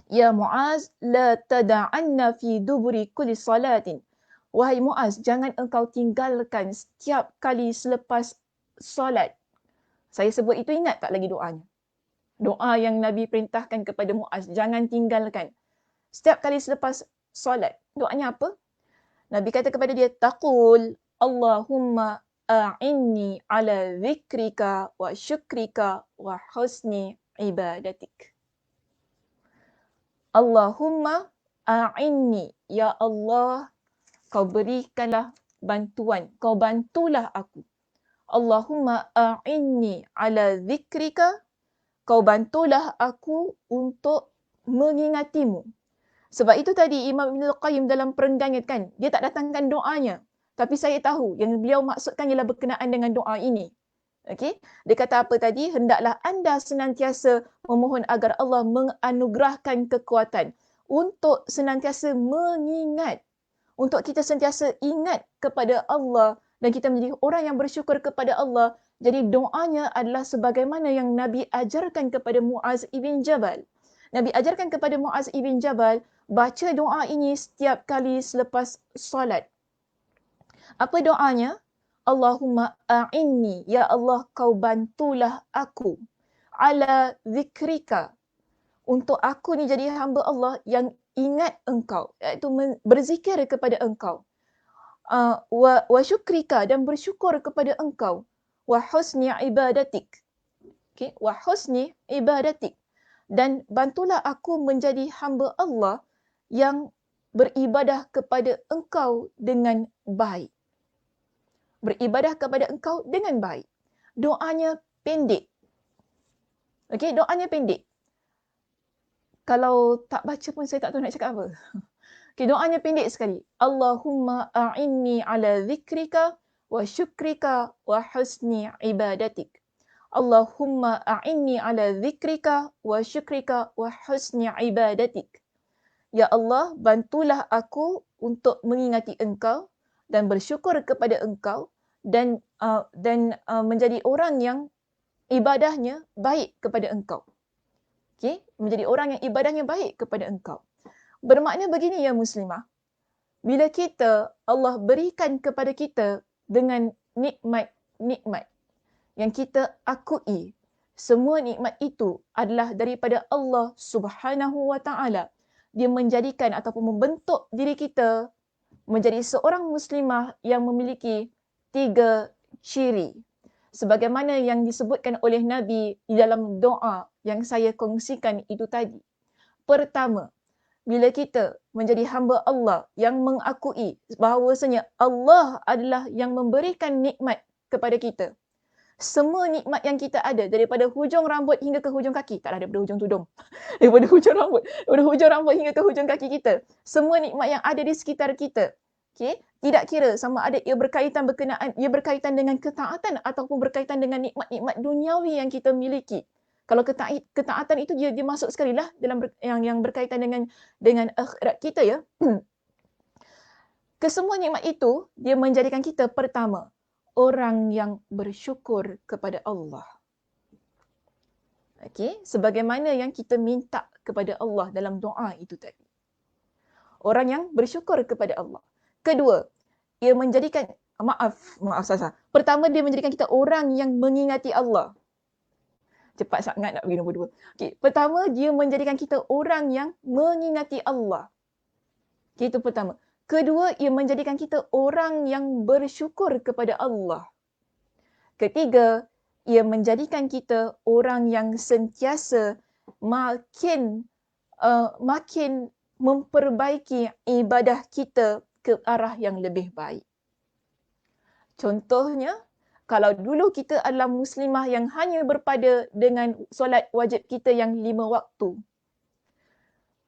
ya Muaz, la tada'anna fi duburi kulli salatin. Wahai Muaz, jangan engkau tinggalkan setiap kali selepas solat. Saya sebut itu, ingat tak lagi doanya? Doa yang Nabi perintahkan kepada Muaz, jangan tinggalkan. Setiap kali selepas solat. Doanya apa? Nabi kata kepada dia, taqul Allahumma a'inni ala zikrika wa syukrika wa husni ibadatik. Allahumma a'inni, ya Allah, kau berikanlah bantuan, kau bantulah aku. Allahumma a'inni ala zikrika, kau bantulah aku untuk mengingatimu. Sebab itu tadi Imam Ibn Al-Qayyim dalam perenggangnya kan, dia tak datangkan doanya. Tapi saya tahu yang beliau maksudkan ialah berkenaan dengan doa ini. Okey, dia kata apa tadi? Hendaklah anda senantiasa memohon agar Allah menganugerahkan kekuatan untuk senantiasa mengingat, untuk kita sentiasa ingat kepada Allah dan kita menjadi orang yang bersyukur kepada Allah. Jadi doanya adalah sebagaimana yang Nabi ajarkan kepada Muaz ibn Jabal. Nabi ajarkan kepada Muaz ibn Jabal, baca doa ini setiap kali selepas solat. Apa doanya? Allahumma a'inni, ya Allah, kau bantulah aku. Ala zikrika, untuk aku ni jadi hamba Allah yang ingat engkau, iaitu berzikir kepada engkau. Wa syukrika, dan bersyukur kepada engkau. Wa husni ibadatik. Okay? Wa husni ibadatik. Dan bantulah aku menjadi hamba Allah yang beribadah kepada engkau dengan baik. Beribadah kepada engkau dengan baik. Doanya pendek. Okey, doanya pendek. Kalau tak baca pun saya tak tahu nak cakap apa. Okey, doanya pendek sekali. Allahumma a'inni ala zikrika wa syukrika wa husni ibadatik. Allahumma a'inni ala zikrika wa syukrika wa husni ibadatik. Ya Allah, bantulah aku untuk mengingati engkau dan bersyukur kepada engkau dan menjadi orang yang ibadahnya baik kepada engkau. Okay? Menjadi orang yang ibadahnya baik kepada engkau. Bermakna begini ya muslimah, bila kita, Allah berikan kepada kita dengan nikmat-nikmat yang kita akui, semua nikmat itu adalah daripada Allah Subhanahu wa taala. Dia menjadikan ataupun membentuk diri kita menjadi seorang muslimah yang memiliki 3 ciri. Sebagaimana yang disebutkan oleh Nabi di dalam doa yang saya kongsikan itu tadi. Pertama, bila kita menjadi hamba Allah yang mengakui bahawasanya Allah adalah yang memberikan nikmat kepada kita. Semua nikmat yang kita ada, daripada hujung rambut hingga ke hujung kaki, taklah daripada hujung tudung, daripada hujung rambut hingga ke hujung kaki kita, semua nikmat yang ada di sekitar kita, okay? Tidak kira sama ada ia berkaitan dengan ketaatan ataupun berkaitan dengan nikmat-nikmat duniawi yang kita miliki. Kalau ketaatan itu dia masuk sekali lah dalam yang berkaitan dengan akhirat kita ya. Kesemua nikmat itu dia menjadikan kita pertama orang yang bersyukur kepada Allah. Okey, sebagaimana yang kita minta kepada Allah dalam doa itu tadi. Orang yang bersyukur kepada Allah. Kedua, ia menjadikan maaf Sasa. Pertama, dia menjadikan kita orang yang mengingati Allah. Cepat sangat nak bagi nombor 2. Okey, pertama dia menjadikan kita orang yang mengingati Allah. Okay, itu pertama. Kedua, ia menjadikan kita orang yang bersyukur kepada Allah. Ketiga, ia menjadikan kita orang yang sentiasa makin memperbaiki ibadah kita ke arah yang lebih baik. Contohnya, kalau dulu kita adalah muslimah yang hanya berpada dengan solat wajib kita yang 5 waktu.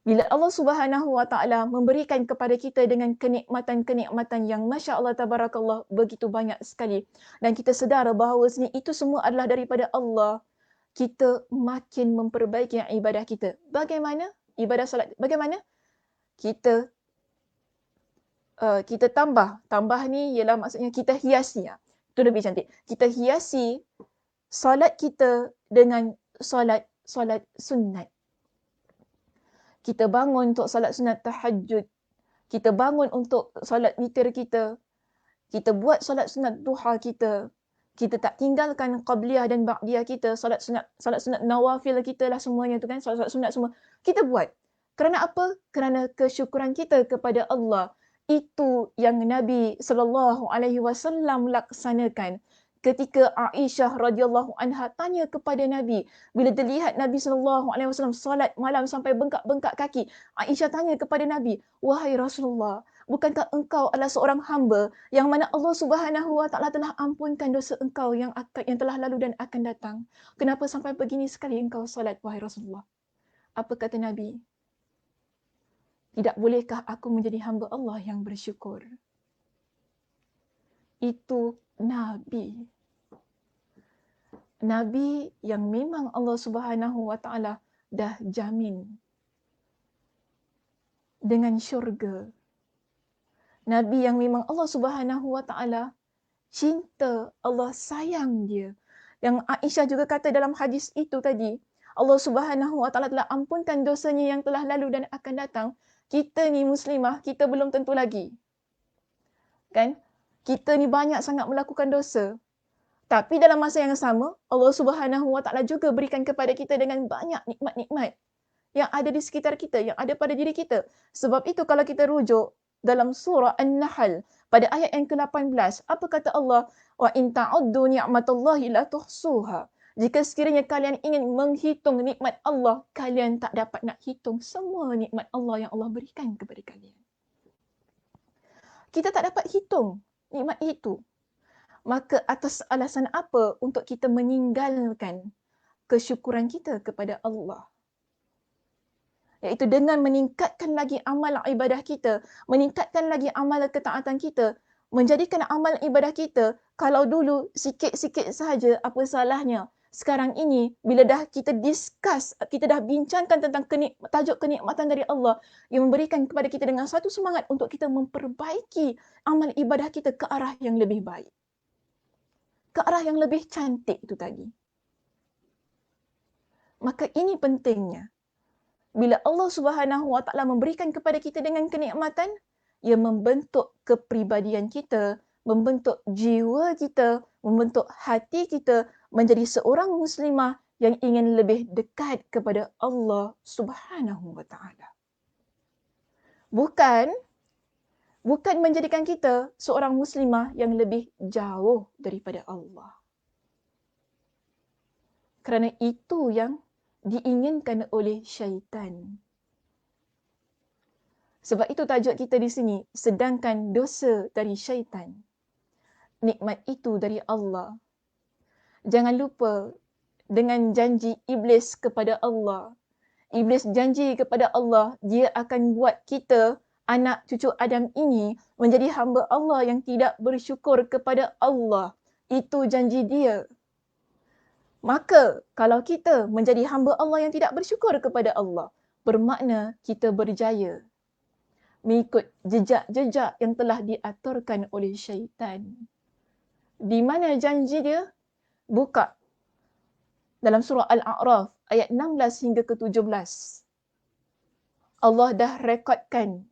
Bila Allah Subhanahu wa taala memberikan kepada kita dengan kenikmatan-kenikmatan yang masya-Allah tabarakallah begitu banyak sekali dan kita sedar bahawa itu semua adalah daripada Allah, kita makin memperbaiki ibadah kita. Bagaimana? Ibadah solat bagaimana? Kita tambah ni ialah maksudnya kita hiasi. Itu lebih cantik. Kita hiasi solat kita dengan solat sunat. Kita bangun untuk solat sunat tahajud. Kita bangun untuk solat witir kita. Kita buat solat sunat duha kita. Kita tak tinggalkan qabliyah dan ba'diyah kita. Solat sunat nawafil kita lah semuanya tu kan. Solat sunat semua. Kita buat. Kerana apa? Kerana kesyukuran kita kepada Allah. Itu yang Nabi SAW laksanakan. Ketika Aisyah radhiyallahu anha tanya kepada Nabi, bila dia lihat Nabi SAW solat malam sampai bengkak-bengkak kaki, Aisyah tanya kepada Nabi, "Wahai Rasulullah, bukankah engkau adalah seorang hamba yang mana Allah Subhanahu wa taala telah ampunkan dosa engkau yang telah lalu dan akan datang? Kenapa sampai begini sekali engkau solat, wahai Rasulullah?" Apa kata Nabi? "Tidak bolehkah aku menjadi hamba Allah yang bersyukur?" Itu Nabi. Nabi yang memang Allah Subhanahu wa taala dah jamin dengan syurga. Nabi yang memang Allah Subhanahu wa taala cinta, Allah sayang dia. Yang Aisyah juga kata dalam hadis itu tadi, Allah Subhanahu wa taala telah ampunkan dosanya yang telah lalu dan akan datang. Kita ni muslimah, kita belum tentu lagi. Kan? Kita ni banyak sangat melakukan dosa. Tapi dalam masa yang sama, Allah Subhanahu wa taala juga berikan kepada kita dengan banyak nikmat-nikmat yang ada di sekitar kita, yang ada pada diri kita. Sebab itu kalau kita rujuk dalam surah An-Nahl pada ayat yang ke-18, apa kata Allah? Wa in ta'uddu ni'matallahi la tuhsuha. Jika sekiranya kalian ingin menghitung nikmat Allah, kalian tak dapat nak hitung semua nikmat Allah yang Allah berikan kepada kalian. Kita tak dapat hitung nikmat itu. Maka atas alasan apa untuk kita meninggalkan kesyukuran kita kepada Allah? Iaitu dengan meningkatkan lagi amal ibadah kita, meningkatkan lagi amal ketaatan kita, menjadikan amal ibadah kita, kalau dulu sikit-sikit sahaja, apa salahnya? Sekarang ini, bila dah kita discuss, kita dah bincangkan tentang tajuk kenikmatan dari Allah yang memberikan kepada kita dengan satu semangat untuk kita memperbaiki amal ibadah kita ke arah yang lebih baik. Ke arah yang lebih cantik itu tadi. Maka ini pentingnya. Bila Allah Subhanahu wa taala memberikan kepada kita dengan kenikmatan, ia membentuk kepribadian kita, membentuk jiwa kita, membentuk hati kita menjadi seorang muslimah yang ingin lebih dekat kepada Allah Subhanahu wa taala. Bukan menjadikan kita seorang muslimah yang lebih jauh daripada Allah. Kerana itu yang diinginkan oleh syaitan. Sebab itu tajuk kita di sini, sedangkan dosa dari syaitan, nikmat itu dari Allah. Jangan lupa dengan janji iblis kepada Allah. Iblis janji kepada Allah, dia akan buat kita, anak cucu Adam ini, menjadi hamba Allah yang tidak bersyukur kepada Allah. Itu janji dia. Maka, kalau kita menjadi hamba Allah yang tidak bersyukur kepada Allah, bermakna kita berjaya mengikut jejak-jejak yang telah diaturkan oleh syaitan. Di mana janji dia? Buka dalam surah Al-A'raf ayat 16 hingga ke-17. Allah dah rekodkan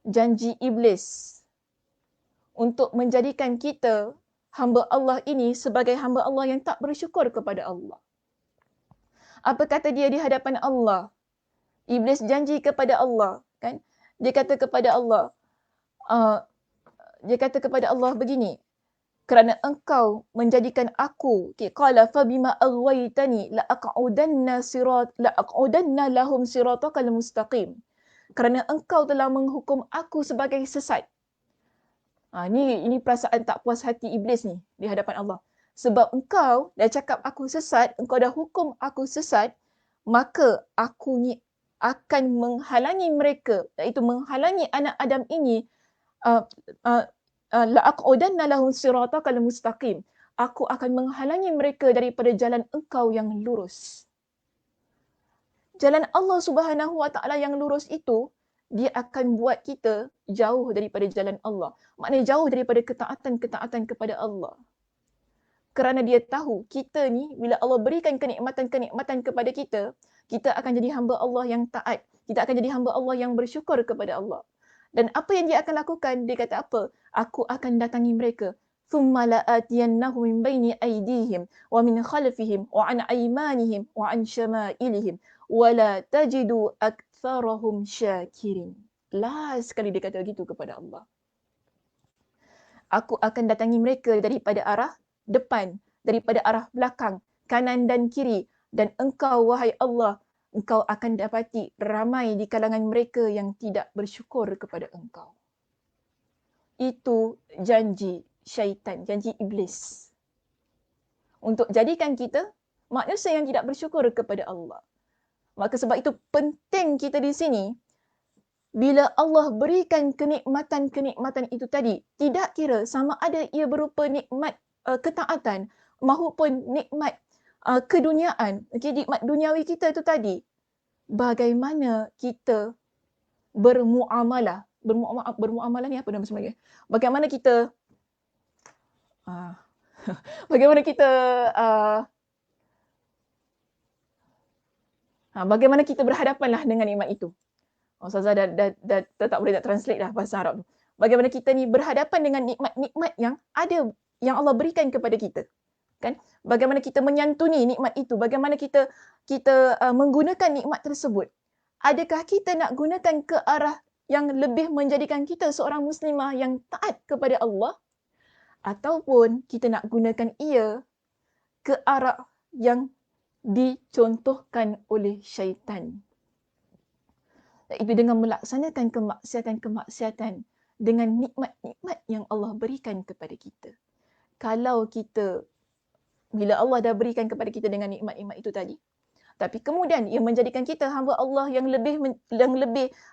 janji iblis untuk menjadikan kita hamba Allah ini sebagai hamba Allah yang tak bersyukur kepada Allah. Apa kata dia di hadapan Allah? Iblis janji kepada Allah, kan? Dia kata kepada Allah begini, kerana engkau menjadikan aku, qala fa bima aghwaytani la aq'udanna lahum siratakal mustaqim. Kerana engkau telah menghukum aku sebagai sesat. Ini perasaan tak puas hati iblis ni di hadapan Allah. Sebab engkau dah cakap aku sesat, engkau dah hukum aku sesat, maka aku ni akan menghalangi mereka, iaitu menghalangi anak Adam ini, la aq'udanna lahum siratakal mustaqim. Aku akan menghalangi mereka daripada jalan engkau yang lurus. jalan Allah Subhanahu Wa Taala yang lurus itu, dia akan buat kita jauh daripada jalan Allah. Maknanya jauh daripada ketaatan-ketaatan kepada Allah. Kerana dia tahu kita ni bila Allah berikan kenikmatan-kenikmatan kepada kita, kita akan jadi hamba Allah yang taat. Kita akan jadi hamba Allah yang bersyukur kepada Allah. Dan apa yang dia akan lakukan? Dia kata apa? Aku akan datangi mereka. ثُمَّ لَآتِيَنَّهُمْ مِنْ بَيْنِ أَيْدِيهِمْ وَمِنْ خَلْفِهِمْ وَعَنْ أَيْمَانِهِمْ وَعَنْ شَمَائِلِهِمْ وَلَا تَجِدُ أَكْثَرَهُمْ شَاكِرِينَ. Last sekali dia kata begitu kepada Allah. Aku akan datangi mereka daripada arah depan, daripada arah belakang, kanan dan kiri. Dan engkau, wahai Allah, engkau akan dapati ramai di kalangan mereka yang tidak bersyukur kepada engkau. Itu janji syaitan, janji iblis. Untuk jadikan kita manusia yang tidak bersyukur kepada Allah. Maka sebab itu penting kita di sini, bila Allah berikan kenikmatan-kenikmatan itu tadi, tidak kira sama ada ia berupa nikmat ketaatan maupun nikmat keduniaan, nikmat duniawi kita itu tadi, bagaimana kita bermuamalah. Bermuamalah ni apa nama sebenarnya? Bagaimana kita bagaimana kita bagaimana kita berhadapanlah dengan nikmat itu. Ustazah dah tak boleh nak translate dah bahasa Arab tu. Bagaimana kita ni berhadapan dengan nikmat-nikmat yang ada, yang Allah berikan kepada kita. Kan? Bagaimana kita menyantuni nikmat itu, bagaimana kita menggunakan nikmat tersebut. Adakah kita nak gunakan ke arah yang lebih menjadikan kita seorang muslimah yang taat kepada Allah, ataupun kita nak gunakan ia ke arah yang dicontohkan oleh syaitan. Iaitu dengan melaksanakan kemaksiatan-kemaksiatan dengan nikmat-nikmat yang Allah berikan kepada kita. Kalau kita, bila Allah dah berikan kepada kita dengan nikmat-nikmat itu tadi, tapi kemudian ia menjadikan kita hamba Allah yang lebih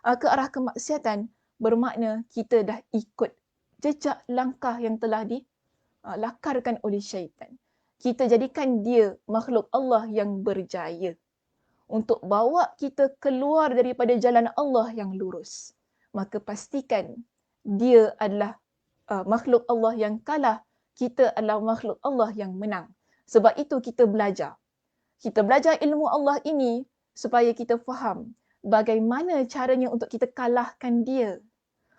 ke arah kemaksiatan, bermakna kita dah ikut jejak langkah yang telah dilakarkan oleh syaitan. Kita jadikan dia makhluk Allah yang berjaya untuk bawa kita keluar daripada jalan Allah yang lurus. Maka pastikan dia adalah makhluk Allah yang kalah, kita adalah makhluk Allah yang menang. Sebab itu kita belajar. Kita belajar ilmu Allah ini supaya kita faham bagaimana caranya untuk kita kalahkan dia.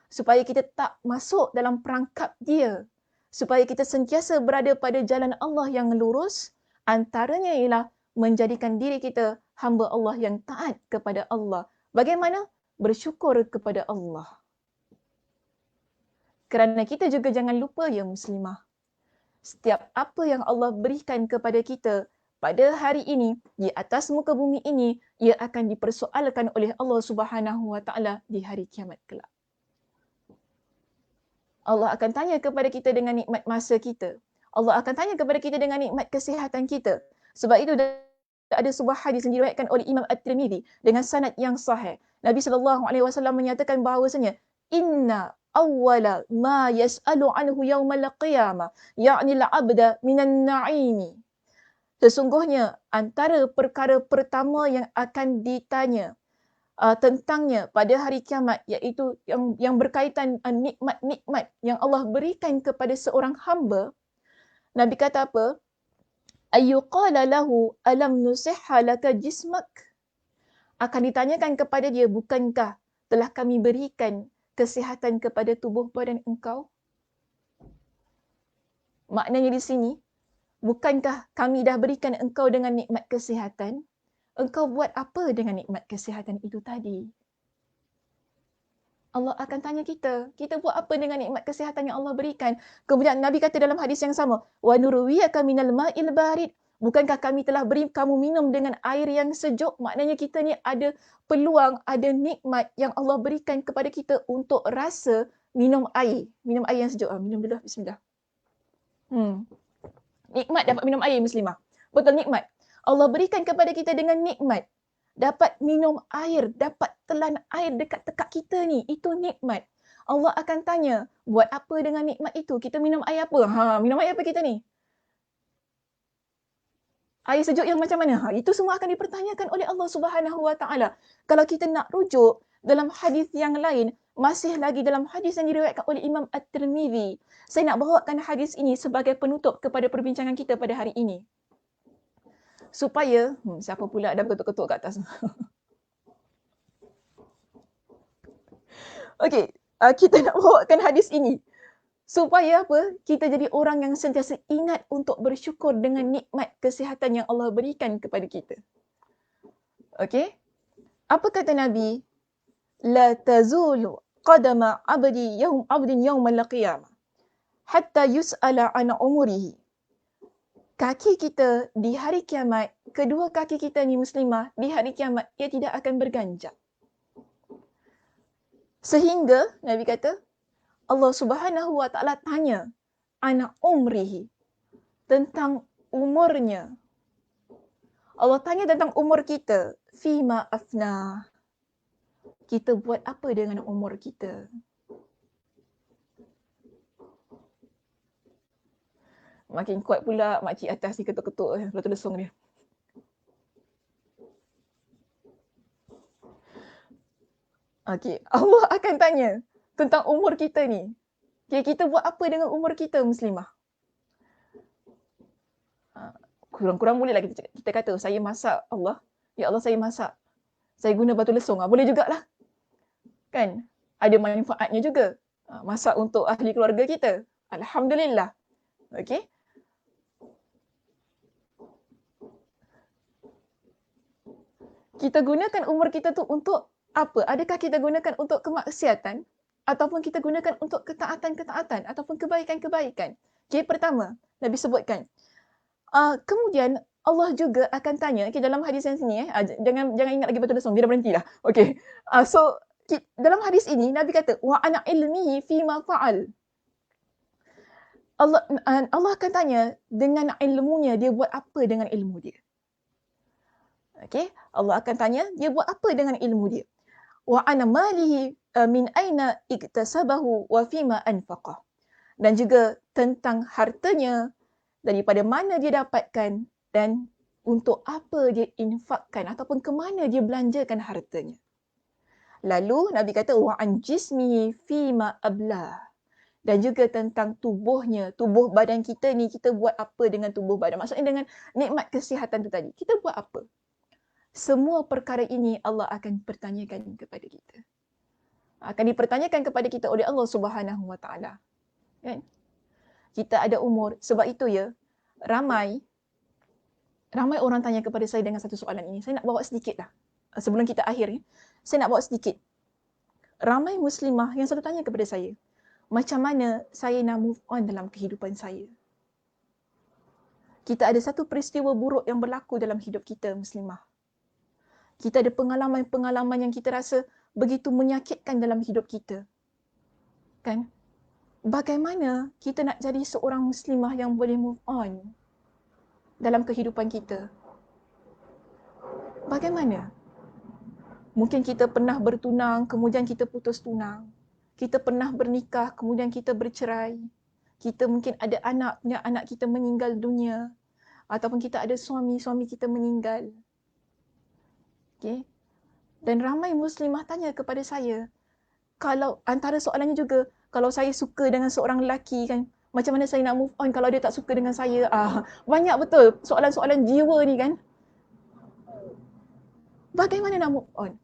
Supaya kita tak masuk dalam perangkap dia. Supaya kita sentiasa berada pada jalan Allah yang lurus. Antaranya ialah menjadikan diri kita hamba Allah yang taat kepada Allah. Bagaimana? Bersyukur kepada Allah. Kerana kita juga jangan lupa ya muslimah. Setiap apa yang Allah berikan kepada kita pada hari ini, di atas muka bumi ini, ia akan dipersoalkan oleh Allah Subhanahu Wa Taala di hari kiamat kelak. Allah akan tanya kepada kita dengan nikmat masa kita. Allah akan tanya kepada kita dengan nikmat kesihatan kita. Sebab itu ada sebuah hadis yang diriwayatkan oleh Imam At-Tirmidzi dengan sanad yang sahih. Nabi SAW menyatakan bahawasanya, inna awwala ma yas'alu anhu yawmal qiyamah ya'ni al-'abda minan na'imi. Sesungguhnya antara perkara pertama yang akan ditanya tentangnya pada hari kiamat, iaitu yang berkaitan nikmat-nikmat yang Allah berikan kepada seorang hamba. Nabi kata apa? Ayyuqala lahu alam nusihha laka jismak. Akan ditanyakan kepada dia, bukankah telah kami berikan kesihatan kepada tubuh badan engkau? Maknanya di sini, bukankah kami dah berikan engkau dengan nikmat kesihatan? Engkau buat apa dengan nikmat kesihatan itu tadi? Allah akan tanya kita buat apa dengan nikmat kesihatan yang Allah berikan? Kemudian Nabi kata dalam hadis yang sama, wa nurwiyaka minal ma'il barid. Bukankah kami telah beri kamu minum dengan air yang sejuk? Maknanya kita ni ada peluang, ada nikmat yang Allah berikan kepada kita untuk rasa minum air. Minum air yang sejuk. Minum dulu, bismillah. Nikmat dapat minum air muslimah. Betul, nikmat. Allah berikan kepada kita dengan nikmat. Dapat minum air, dapat telan air dekat tekak kita ni. Itu nikmat. Allah akan tanya, buat apa dengan nikmat itu? Kita minum air apa? Minum air apa kita ni? Air sejuk yang macam mana? Itu semua akan dipertanyakan oleh Allah Subhanahu Wa Taala. Kalau kita nak rujuk dalam hadis yang lain, masih lagi dalam hadis yang diriwayatkan oleh Imam At-Tirmizi. Saya nak bawakan hadis ini sebagai penutup kepada perbincangan kita pada hari ini. Supaya, siapa pula ada ketuk-ketuk kat atas? Okey, kita nak bawakan hadis ini supaya apa? Kita jadi orang yang sentiasa ingat untuk bersyukur dengan nikmat kesihatan yang Allah berikan kepada kita. Okey? Apa kata Nabi? La tazulu qadama abdin yawmal qiyamah hatta yus'ala an umurihi. Kaki kita di hari kiamat, kedua kaki kita ni muslimah, di hari kiamat ia tidak akan berganjak. Sehingga Nabi kata Allah Subhanahu Wa Taala tanya anak umrihi, tentang umurnya. Allah tanya tentang umur kita, fima afna. Kita buat apa dengan umur kita? Makin kuat pula makcik atas ni ketuk-ketuk Ratu Lesung dia. Okey, Allah akan tanya tentang umur kita ni. Okay, kita buat apa dengan umur kita muslimah? Kurang-kurang bolehlah kita kata, saya masak Allah. Ya Allah, saya masak. Saya guna batu lesung. Boleh jugalah. Kan? Ada manfaatnya juga. Masak untuk ahli keluarga kita. Alhamdulillah. Okey. Kita gunakan umur kita tu untuk apa? Adakah kita gunakan untuk kemaksiatan? Ataupun kita gunakan untuk ketaatan-ketaatan? Ataupun kebaikan-kebaikan? Okay, pertama, Nabi sebutkan. Kemudian, Allah juga akan tanya, okay, dalam hadis yang sini, jangan ingat lagi batu lesung, dia dah berhenti dah. Okay, so dalam hadis ini, Nabi kata, wa ana ilmihi fima fa'al. Allah akan tanya, dengan ilmunya, dia buat apa dengan ilmu dia? Okay, Allah akan tanya, dia buat apa dengan ilmu dia? Wa ana malihi min aina iktasabahu wa fima anfaqah. Dan juga tentang hartanya, daripada mana dia dapatkan dan untuk apa dia infakkan ataupun ke mana dia belanjakan hartanya. Lalu Nabi kata wa an jismihi fima ablah. Dan juga tentang tubuhnya, tubuh badan kita ni, kita buat apa dengan tubuh badan? Maksudnya dengan nikmat kesihatan tu tadi, kita buat apa? Semua perkara ini Allah akan pertanyakan kepada kita. Akan dipertanyakan kepada kita oleh Allah Subhanahu Wa Taala. Kan? Kita ada umur, sebab itu ya, ramai orang tanya kepada saya dengan satu soalan ini. Saya nak bawa sedikit lah. Sebelum kita akhir, saya nak bawa sedikit. Ramai muslimah yang selalu tanya kepada saya, macam mana saya nak move on dalam kehidupan saya? Kita ada satu peristiwa buruk yang berlaku dalam hidup kita muslimah. Kita ada pengalaman-pengalaman yang kita rasa begitu menyakitkan dalam hidup kita. Kan? Bagaimana kita nak jadi seorang muslimah yang boleh move on dalam kehidupan kita? Bagaimana? Mungkin kita pernah bertunang, kemudian kita putus tunang. Kita pernah bernikah, kemudian kita bercerai. Kita mungkin ada anak, punya anak kita meninggal dunia. Ataupun kita ada suami kita meninggal. Okay? Dan ramai muslimah tanya kepada saya, kalau antara soalannya juga, kalau saya suka dengan seorang lelaki kan, macam mana saya nak move on kalau dia tak suka dengan saya? Banyak betul soalan-soalan jiwa ni kan. Bagaimana nak move on?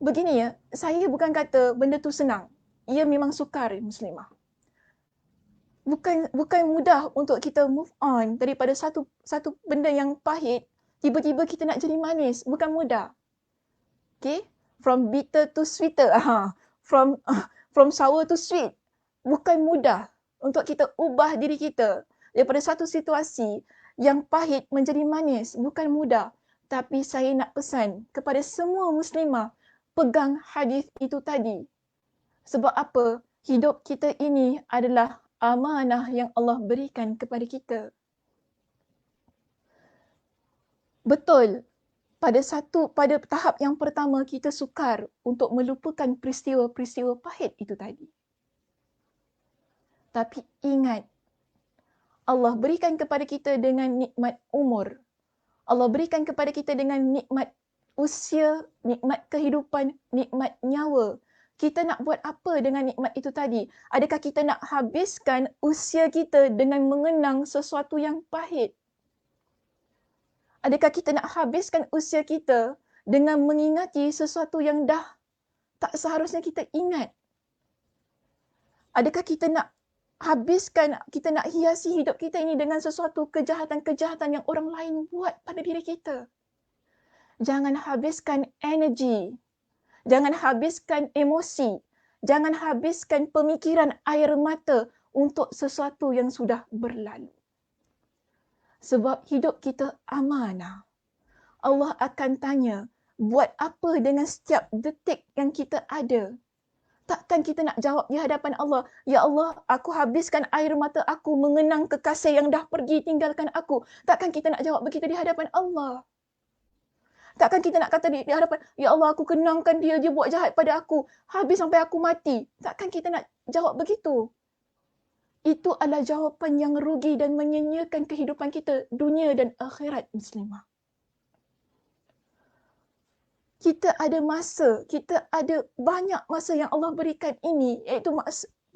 Begini ya, saya bukan kata benda tu senang. Ia memang sukar muslimah. Bukan mudah untuk kita move on daripada satu benda yang pahit, tiba-tiba kita nak jadi manis. Bukan mudah. Okay? From bitter to sweeter. From sour to sweet. Bukan mudah untuk kita ubah diri kita daripada satu situasi yang pahit menjadi manis. Bukan mudah. Tapi saya nak pesan kepada semua muslimah, pegang hadis itu tadi. Sebab apa? Hidup kita ini adalah amanah yang Allah berikan kepada kita. Betul, pada tahap yang pertama kita sukar untuk melupakan peristiwa-peristiwa pahit itu tadi. Tapi ingat, Allah berikan kepada kita dengan nikmat umur. Allah berikan kepada kita dengan nikmat usia, nikmat kehidupan, nikmat nyawa. Kita nak buat apa dengan nikmat itu tadi? Adakah kita nak habiskan usia kita dengan mengenang sesuatu yang pahit? Adakah kita nak habiskan usia kita dengan mengingati sesuatu yang dah tak seharusnya kita ingat? Adakah kita nak habiskan, kita nak hiasi hidup kita ini dengan sesuatu kejahatan-kejahatan yang orang lain buat pada diri kita? Jangan habiskan energi, jangan habiskan emosi, jangan habiskan pemikiran air mata untuk sesuatu yang sudah berlalu. Sebab hidup kita amanah. Allah akan tanya, buat apa dengan setiap detik yang kita ada? Takkan kita nak jawab di hadapan Allah, ya Allah, aku habiskan air mata aku mengenang kekasih yang dah pergi tinggalkan aku. Takkan kita nak jawab begitu di hadapan Allah? Takkan kita nak kata di hadapan, ya Allah, aku kenangkan dia buat jahat pada aku, habis sampai aku mati. Takkan kita nak jawab begitu? Itu adalah jawapan yang rugi dan menyanyiakan kehidupan kita, dunia dan akhirat muslimah. Kita ada masa, kita ada banyak masa yang Allah berikan ini, iaitu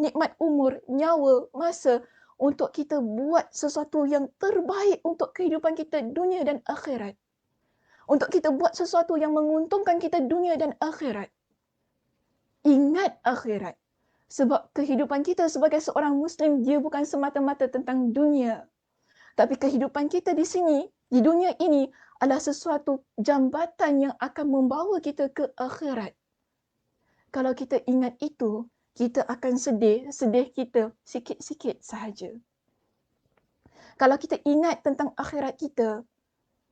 nikmat umur, nyawa, masa untuk kita buat sesuatu yang terbaik untuk kehidupan kita dunia dan akhirat. Untuk kita buat sesuatu yang menguntungkan kita dunia dan akhirat. Ingat akhirat. Sebab kehidupan kita sebagai seorang Muslim, dia bukan semata-mata tentang dunia. Tapi kehidupan kita di sini, di dunia ini, adalah sesuatu jambatan yang akan membawa kita ke akhirat. Kalau kita ingat itu, kita akan sedih kita sikit-sikit sahaja. Kalau kita ingat tentang akhirat kita,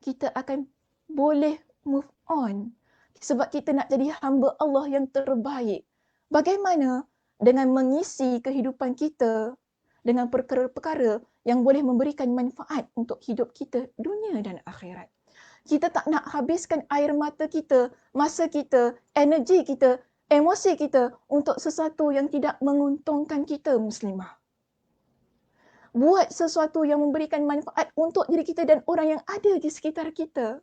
kita akan boleh move on. Sebab kita nak jadi hamba Allah yang terbaik. Bagaimana dengan mengisi kehidupan kita dengan perkara-perkara yang boleh memberikan manfaat untuk hidup kita dunia dan akhirat. Kita tak nak habiskan air mata kita, masa kita, energi kita, emosi kita untuk sesuatu yang tidak menguntungkan kita muslimah. Buat sesuatu yang memberikan manfaat untuk diri kita dan orang yang ada di sekitar kita.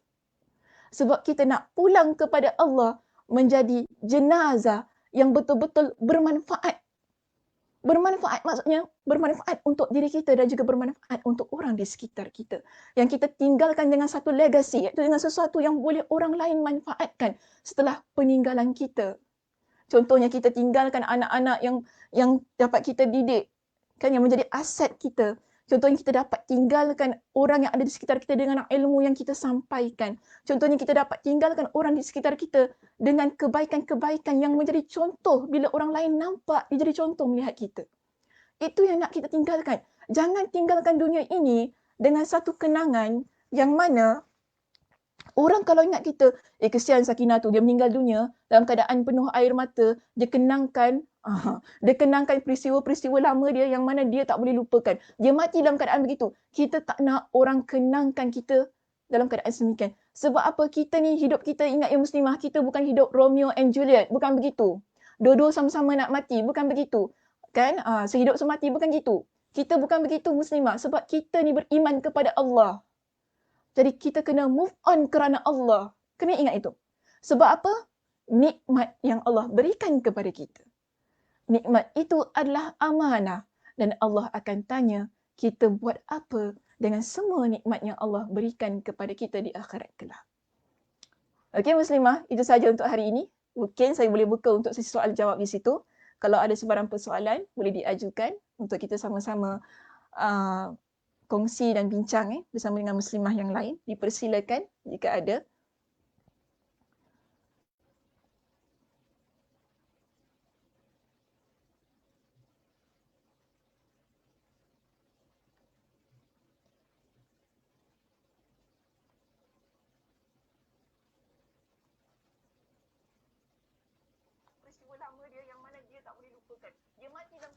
Sebab kita nak pulang kepada Allah menjadi jenazah yang betul-betul bermanfaat. Bermanfaat maksudnya bermanfaat untuk diri kita dan juga bermanfaat untuk orang di sekitar kita. Yang kita tinggalkan dengan satu legacy, iaitu dengan sesuatu yang boleh orang lain manfaatkan setelah peninggalan kita. Contohnya kita tinggalkan anak-anak yang dapat kita didik, kan, yang menjadi aset kita. Contohnya kita dapat tinggalkan orang yang ada di sekitar kita dengan ilmu yang kita sampaikan. Contohnya kita dapat tinggalkan orang di sekitar kita dengan kebaikan-kebaikan yang menjadi contoh bila orang lain nampak, dia jadi contoh melihat kita. Itu yang nak kita tinggalkan. Jangan tinggalkan dunia ini dengan satu kenangan yang mana orang kalau ingat kita, kesian Sakinah tu, dia meninggal dunia dalam keadaan penuh air mata, dia kenangkan peristiwa-peristiwa lama dia yang mana dia tak boleh lupakan. Dia mati dalam keadaan begitu. Kita tak nak orang kenangkan kita dalam keadaan semikian. Sebab apa? Kita ni, hidup kita, ingat ya muslimah, kita bukan hidup Romeo and Juliet. Bukan begitu. Dua-dua sama-sama nak mati. Bukan begitu. Kan? Sehidup semati. Bukan gitu. Kita bukan begitu muslimah. Sebab kita ni beriman kepada Allah. Jadi kita kena move on kerana Allah. Kena ingat itu. Sebab apa? Nikmat yang Allah berikan kepada kita. Nikmat itu adalah amanah dan Allah akan tanya kita buat apa dengan semua nikmat yang Allah berikan kepada kita di akhirat kelak. Okey muslimah, itu saja untuk hari ini. Mungkin saya boleh buka untuk sesi soal jawab di situ. Kalau ada sebarang persoalan boleh diajukan untuk kita sama-sama kongsi dan bincang bersama dengan muslimah yang lain. Dipersilakan jika ada. Peristiwa lama dia yang mana dia tak boleh lupakan. Dia mati dalam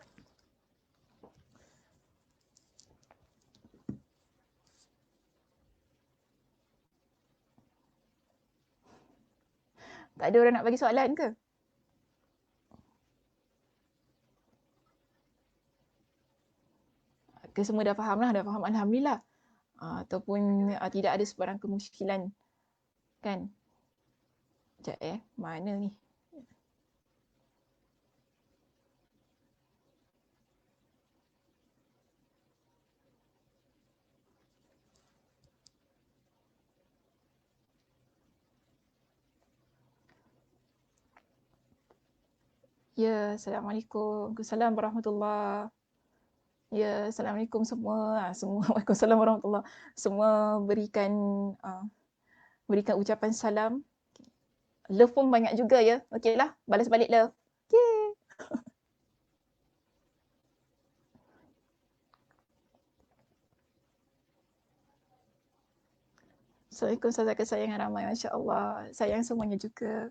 Tak ada orang nak bagi soalan ke? Semua dah faham lah, dah faham Alhamdulillah. ataupun tidak ada sebarang kemusykilan, kan? Sekejap mana ni? Ya, Assalamualaikum. Waalaikumsalam warahmatullahi. Ya, Assalamualaikum semua. Semua Waalaikumsalam warahmatullahi. Semua berikan ucapan salam. Love pun banyak juga ya. Okeylah, balas balik love. Okay. Assalamualaikum saudara kesayangan ramai. Masya Allah. Sayang semuanya juga.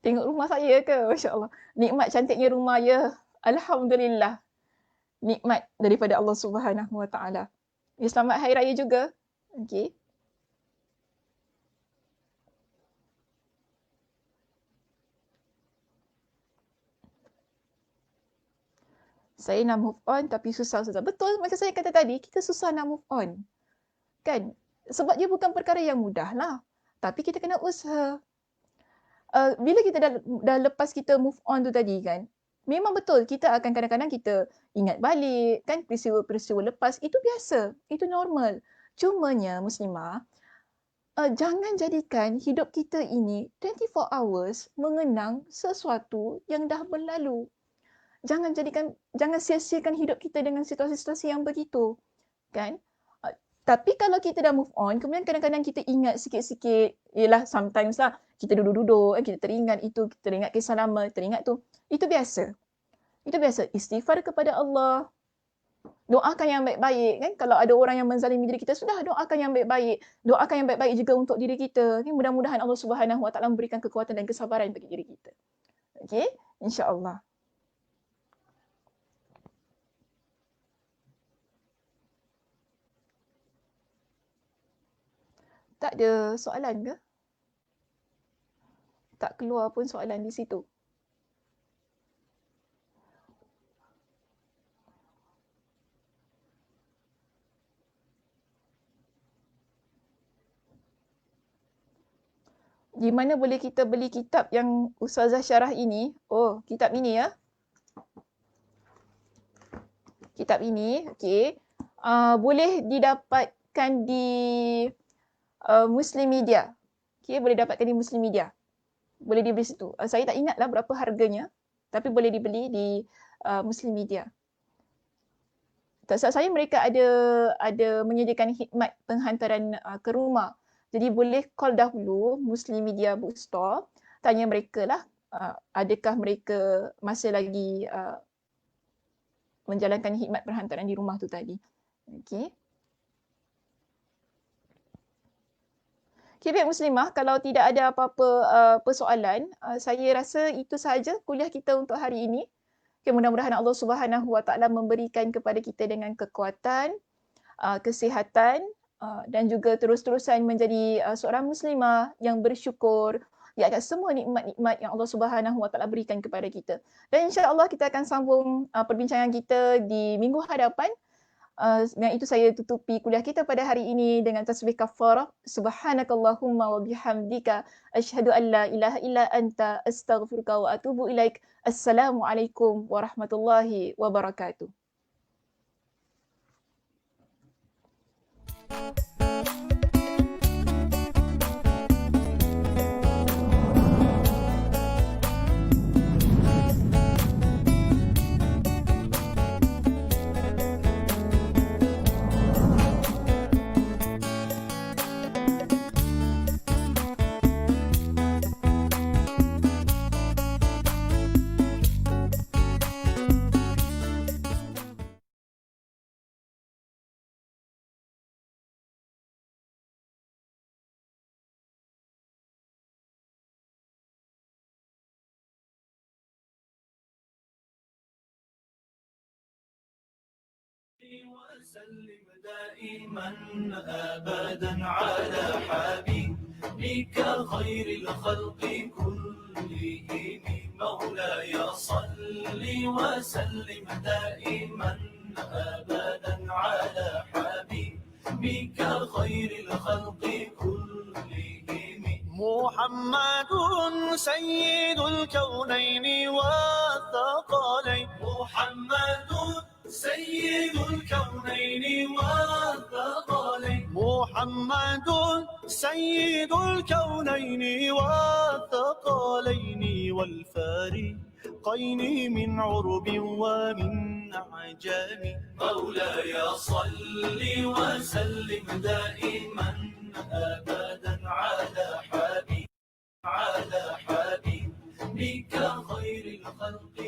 Tengok rumah saya ke? Masya Allah. Nikmat cantiknya rumah ya. Alhamdulillah. Nikmat daripada Allah Subhanahu Wa Taala. Ya, selamat Hari Raya juga. Okey. Saya nak move on tapi susah. Betul macam saya kata tadi, kita susah nak move on. Kan? Sebab dia bukan perkara yang mudah lah. Tapi kita kena usaha. Bila kita dah lepas kita move on tu tadi kan, memang betul kita akan kadang-kadang kita ingat balik kan peristiwa-peristiwa lepas. Itu biasa, itu normal. Cumanya Muslimah, jangan jadikan hidup kita ini 24 hours mengenang sesuatu yang dah berlalu. Jangan sia-siakan hidup kita dengan situasi-situasi yang begitu. Kan? Tapi kalau kita dah move on, kemudian kadang-kadang kita ingat sikit-sikit, yelah sometimes lah, kita duduk-duduk, kita teringat itu, kita teringat kisah lama, teringat tu. Itu biasa. Itu biasa. Istighfar kepada Allah. Doakan yang baik-baik. Kan? Kalau ada orang yang menzalimi diri kita, sudah doakan yang baik-baik. Doakan yang baik-baik juga untuk diri kita. Mudah-mudahan Allah Subhanahu Wa Taala memberikan kekuatan dan kesabaran bagi diri kita. Okey? InsyaAllah. Tak ada soalan ke? Tak keluar pun soalan di situ. Di mana boleh kita beli kitab yang Ustazah syarah ini? Oh, kitab ini ya. Kitab ini, okey. Boleh didapatkan di Muslim Media. Okey, boleh dapatkan di Muslim Media. Boleh dibeli situ. Saya tak ingatlah berapa harganya, tapi boleh dibeli di Muslim Media. Tak salah saya mereka ada menyediakan khidmat penghantaran ke rumah. Jadi boleh call dahulu Muslim Media Bookstore, tanya mereka lah adakah mereka masih lagi menjalankan khidmat perhantaran di rumah tu tadi. Okey. Okay, baik Muslimah, kalau tidak ada apa-apa persoalan, saya rasa itu sahaja kuliah kita untuk hari ini. Okay, mudah-mudahan Allah Subhanahu Wa Taala memberikan kepada kita dengan kekuatan, kesihatan dan juga terus-terusan menjadi seorang Muslimah yang bersyukur di atas semua nikmat-nikmat yang Allah Subhanahu Wa Taala berikan kepada kita. Dan insya-Allah kita akan sambung perbincangan kita di minggu hadapan. Dengan itu saya tutupi kuliah kita pada hari ini dengan tasbih kafarah. Subhanakallahumma wa bihamdika asyhadu an la ilaha illa anta astaghfiruka wa atubu ilaik. Assalamualaikum warahmatullahi wabarakatuh. وسلم دائما أبدا على حبيب بك خير الخلق كلهم مولاي صل وسلم دائما أبدا على حبيبك خير الخلق كلهم محمد سيد الكونين والثقلين محمد سيد الكونين والثقلين محمد سيد الكونين والثقلين والفارقين من عرب ومن عجم مولاي صل وسلم دائما أبدا على حبيبك خير الخلق